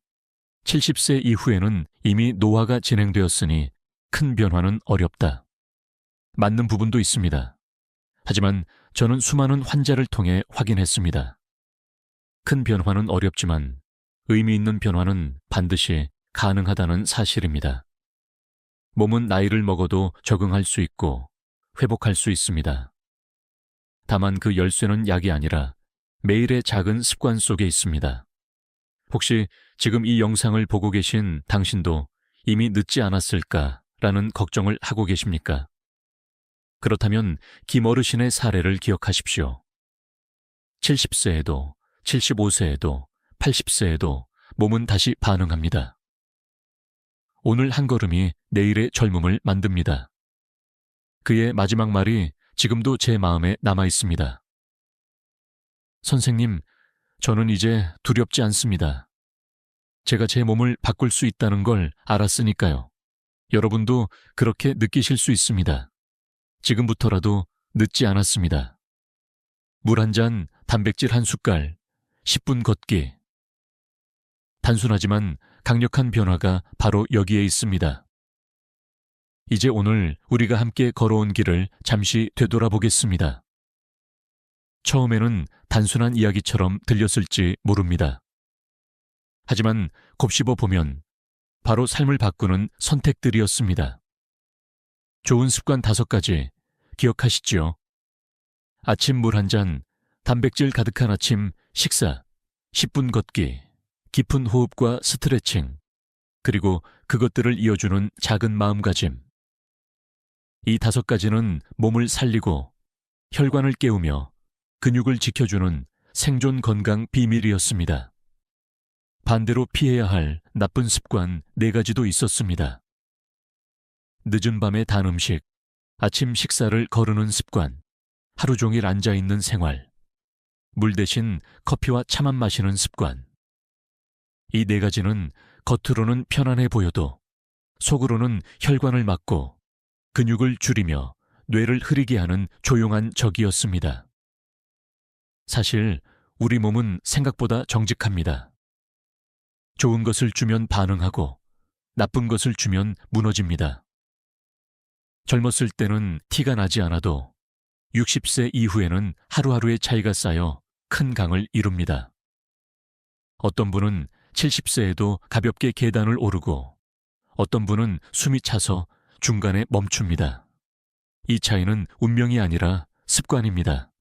A: 70세 이후에는 이미 노화가 진행되었으니 큰 변화는 어렵다. 맞는 부분도 있습니다. 하지만 저는 수많은 환자를 통해 확인했습니다. 큰 변화는 어렵지만 의미 있는 변화는 반드시 가능하다는 사실입니다. 몸은 나이를 먹어도 적응할 수 있고 회복할 수 있습니다. 다만 그 열쇠는 약이 아니라 매일의 작은 습관 속에 있습니다. 혹시 지금 이 영상을 보고 계신 당신도 이미 늦지 않았을까라는 걱정을 하고 계십니까? 그렇다면 김 어르신의 사례를 기억하십시오. 70세에도, 75세에도, 80세에도 몸은 다시 반응합니다. 오늘 한 걸음이 내일의 젊음을 만듭니다. 그의 마지막 말이 지금도 제 마음에 남아 있습니다. 선생님, 저는 이제 두렵지 않습니다. 제가 제 몸을 바꿀 수 있다는 걸 알았으니까요. 여러분도 그렇게 느끼실 수 있습니다. 지금부터라도 늦지 않았습니다. 물 한 잔, 단백질 한 숟갈, 10분 걷기. 단순하지만 강력한 변화가 바로 여기에 있습니다. 이제 오늘 우리가 함께 걸어온 길을 잠시 되돌아보겠습니다. 처음에는 단순한 이야기처럼 들렸을지 모릅니다. 하지만 곱씹어 보면 바로 삶을 바꾸는 선택들이었습니다. 좋은 습관 5가지 기억하시지요? 아침 물 한 잔, 단백질 가득한 아침 식사, 10분 걷기, 깊은 호흡과 스트레칭, 그리고 그것들을 이어주는 작은 마음가짐. 이 5가지는 몸을 살리고 혈관을 깨우며 근육을 지켜주는 생존 건강 비밀이었습니다. 반대로 피해야 할 나쁜 습관 4가지도 있었습니다. 늦은 밤에 단 음식, 아침 식사를 거르는 습관, 하루 종일 앉아있는 생활, 물 대신 커피와 차만 마시는 습관. 이 4가지는 겉으로는 편안해 보여도 속으로는 혈관을 막고 근육을 줄이며 뇌를 흐리게 하는 조용한 적이었습니다. 사실 우리 몸은 생각보다 정직합니다. 좋은 것을 주면 반응하고 나쁜 것을 주면 무너집니다. 젊었을 때는 티가 나지 않아도 60세 이후에는 하루하루의 차이가 쌓여 큰 강을 이룹니다. 어떤 분은 70세에도 가볍게 계단을 오르고 어떤 분은 숨이 차서 중간에 멈춥니다. 이 차이는 운명이 아니라 습관입니다.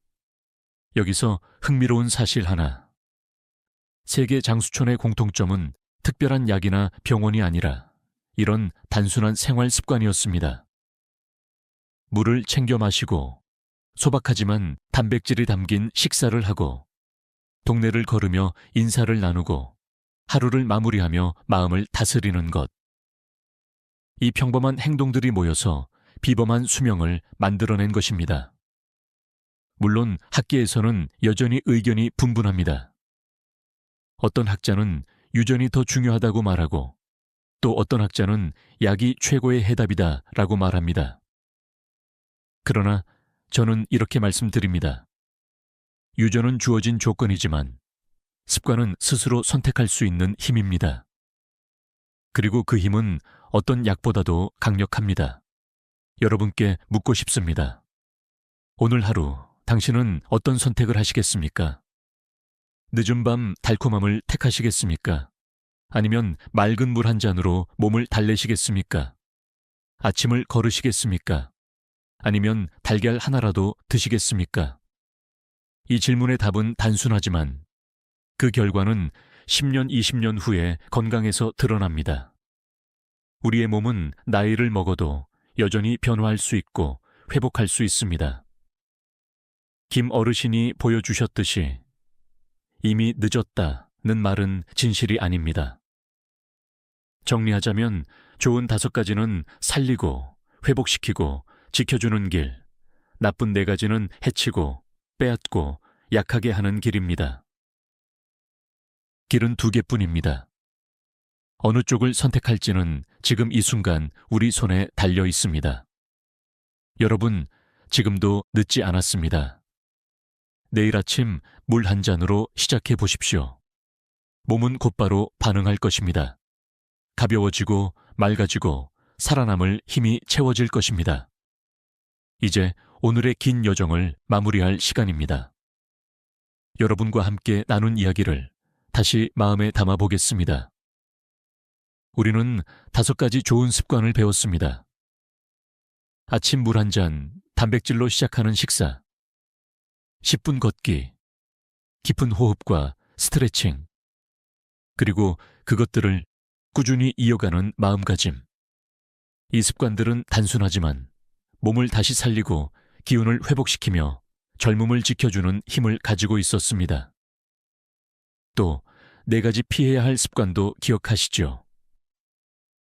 A: 여기서 흥미로운 사실 하나. 세계 장수촌의 공통점은 특별한 약이나 병원이 아니라 이런 단순한 생활 습관이었습니다. 물을 챙겨 마시고 소박하지만 단백질이 담긴 식사를 하고 동네를 걸으며 인사를 나누고 하루를 마무리하며 마음을 다스리는 것. 이 평범한 행동들이 모여서 비범한 수명을 만들어낸 것입니다. 물론 학계에서는 여전히 의견이 분분합니다. 어떤 학자는 유전이 더 중요하다고 말하고 또 어떤 학자는 약이 최고의 해답이다 라고 말합니다. 그러나 저는 이렇게 말씀드립니다. 유전은 주어진 조건이지만 습관은 스스로 선택할 수 있는 힘입니다. 그리고 그 힘은 어떤 약보다도 강력합니다. 여러분께 묻고 싶습니다. 오늘 하루 당신은 어떤 선택을 하시겠습니까? 늦은 밤 달콤함을 택하시겠습니까? 아니면 맑은 물 한 잔으로 몸을 달래시겠습니까? 아침을 걸으시겠습니까? 아니면 달걀 하나라도 드시겠습니까? 이 질문의 답은 단순하지만 그 결과는 10년, 20년 후에 건강에서 드러납니다. 우리의 몸은 나이를 먹어도 여전히 변화할 수 있고 회복할 수 있습니다. 김 어르신이 보여주셨듯이 이미 늦었다는 말은 진실이 아닙니다. 정리하자면 좋은 5가지는 살리고 회복시키고 지켜주는 길, 나쁜 4가지는 해치고 빼앗고 약하게 하는 길입니다. 길은 2개뿐입니다. 어느 쪽을 선택할지는 지금 이 순간 우리 손에 달려 있습니다. 여러분, 지금도 늦지 않았습니다. 내일 아침 물 한 잔으로 시작해 보십시오. 몸은 곧바로 반응할 것입니다. 가벼워지고 맑아지고 살아남을 힘이 채워질 것입니다. 이제 오늘의 긴 여정을 마무리할 시간입니다. 여러분과 함께 나눈 이야기를 다시 마음에 담아 보겠습니다. 우리는 5가지 좋은 습관을 배웠습니다. 아침 물 한 잔, 단백질로 시작하는 식사, 10분 걷기, 깊은 호흡과 스트레칭, 그리고 그것들을 꾸준히 이어가는 마음가짐. 이 습관들은 단순하지만 몸을 다시 살리고 기운을 회복시키며 젊음을 지켜주는 힘을 가지고 있었습니다. 또 4가지 피해야 할 습관도 기억하시죠?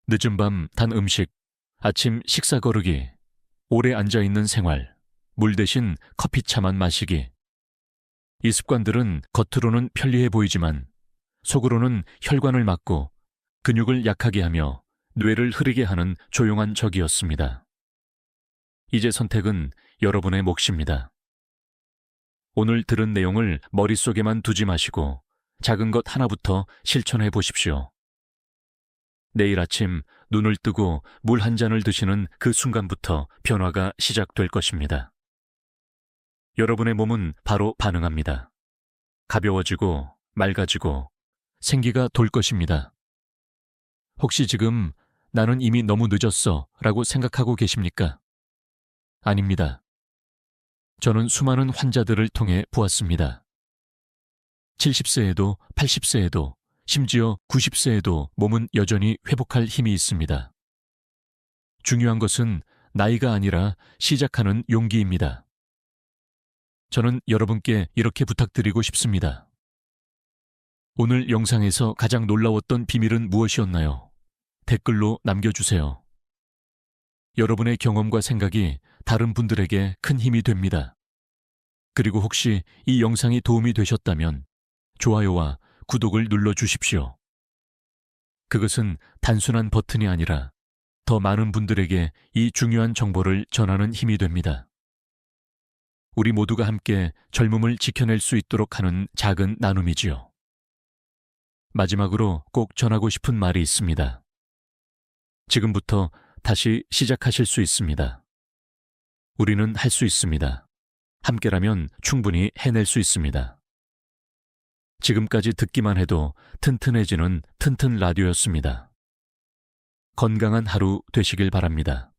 A: 늦은 밤 단 음식, 아침 식사 거르기, 오래 앉아있는 생활, 물 대신 커피차만 마시기. 이 습관들은 겉으로는 편리해 보이지만 속으로는 혈관을 막고 근육을 약하게 하며 뇌를 흐리게 하는 조용한 적이었습니다. 이제 선택은 여러분의 몫입니다. 오늘 들은 내용을 머릿속에만 두지 마시고 작은 것 하나부터 실천해 보십시오. 내일 아침 눈을 뜨고 물 한 잔을 드시는 그 순간부터 변화가 시작될 것입니다. 여러분의 몸은 바로 반응합니다. 가벼워지고 맑아지고 생기가 돌 것입니다. 혹시 지금 나는 이미 너무 늦었어 라고 생각하고 계십니까? 아닙니다. 저는 수많은 환자들을 통해 보았습니다. 70세에도 80세에도 심지어 90세에도 몸은 여전히 회복할 힘이 있습니다. 중요한 것은 나이가 아니라 시작하는 용기입니다. 저는 여러분께 이렇게 부탁드리고 싶습니다. 오늘 영상에서 가장 놀라웠던 비밀은 무엇이었나요? 댓글로 남겨주세요. 여러분의 경험과 생각이 다른 분들에게 큰 힘이 됩니다. 그리고 혹시 이 영상이 도움이 되셨다면 좋아요와 구독을 눌러주십시오. 그것은 단순한 버튼이 아니라 더 많은 분들에게 이 중요한 정보를 전하는 힘이 됩니다. 우리 모두가 함께 젊음을 지켜낼 수 있도록 하는 작은 나눔이지요. 마지막으로 꼭 전하고 싶은 말이 있습니다. 지금부터 다시 시작하실 수 있습니다. 우리는 할 수 있습니다. 함께라면 충분히 해낼 수 있습니다. 지금까지 듣기만 해도 튼튼해지는 튼튼 라디오였습니다. 건강한 하루 되시길 바랍니다.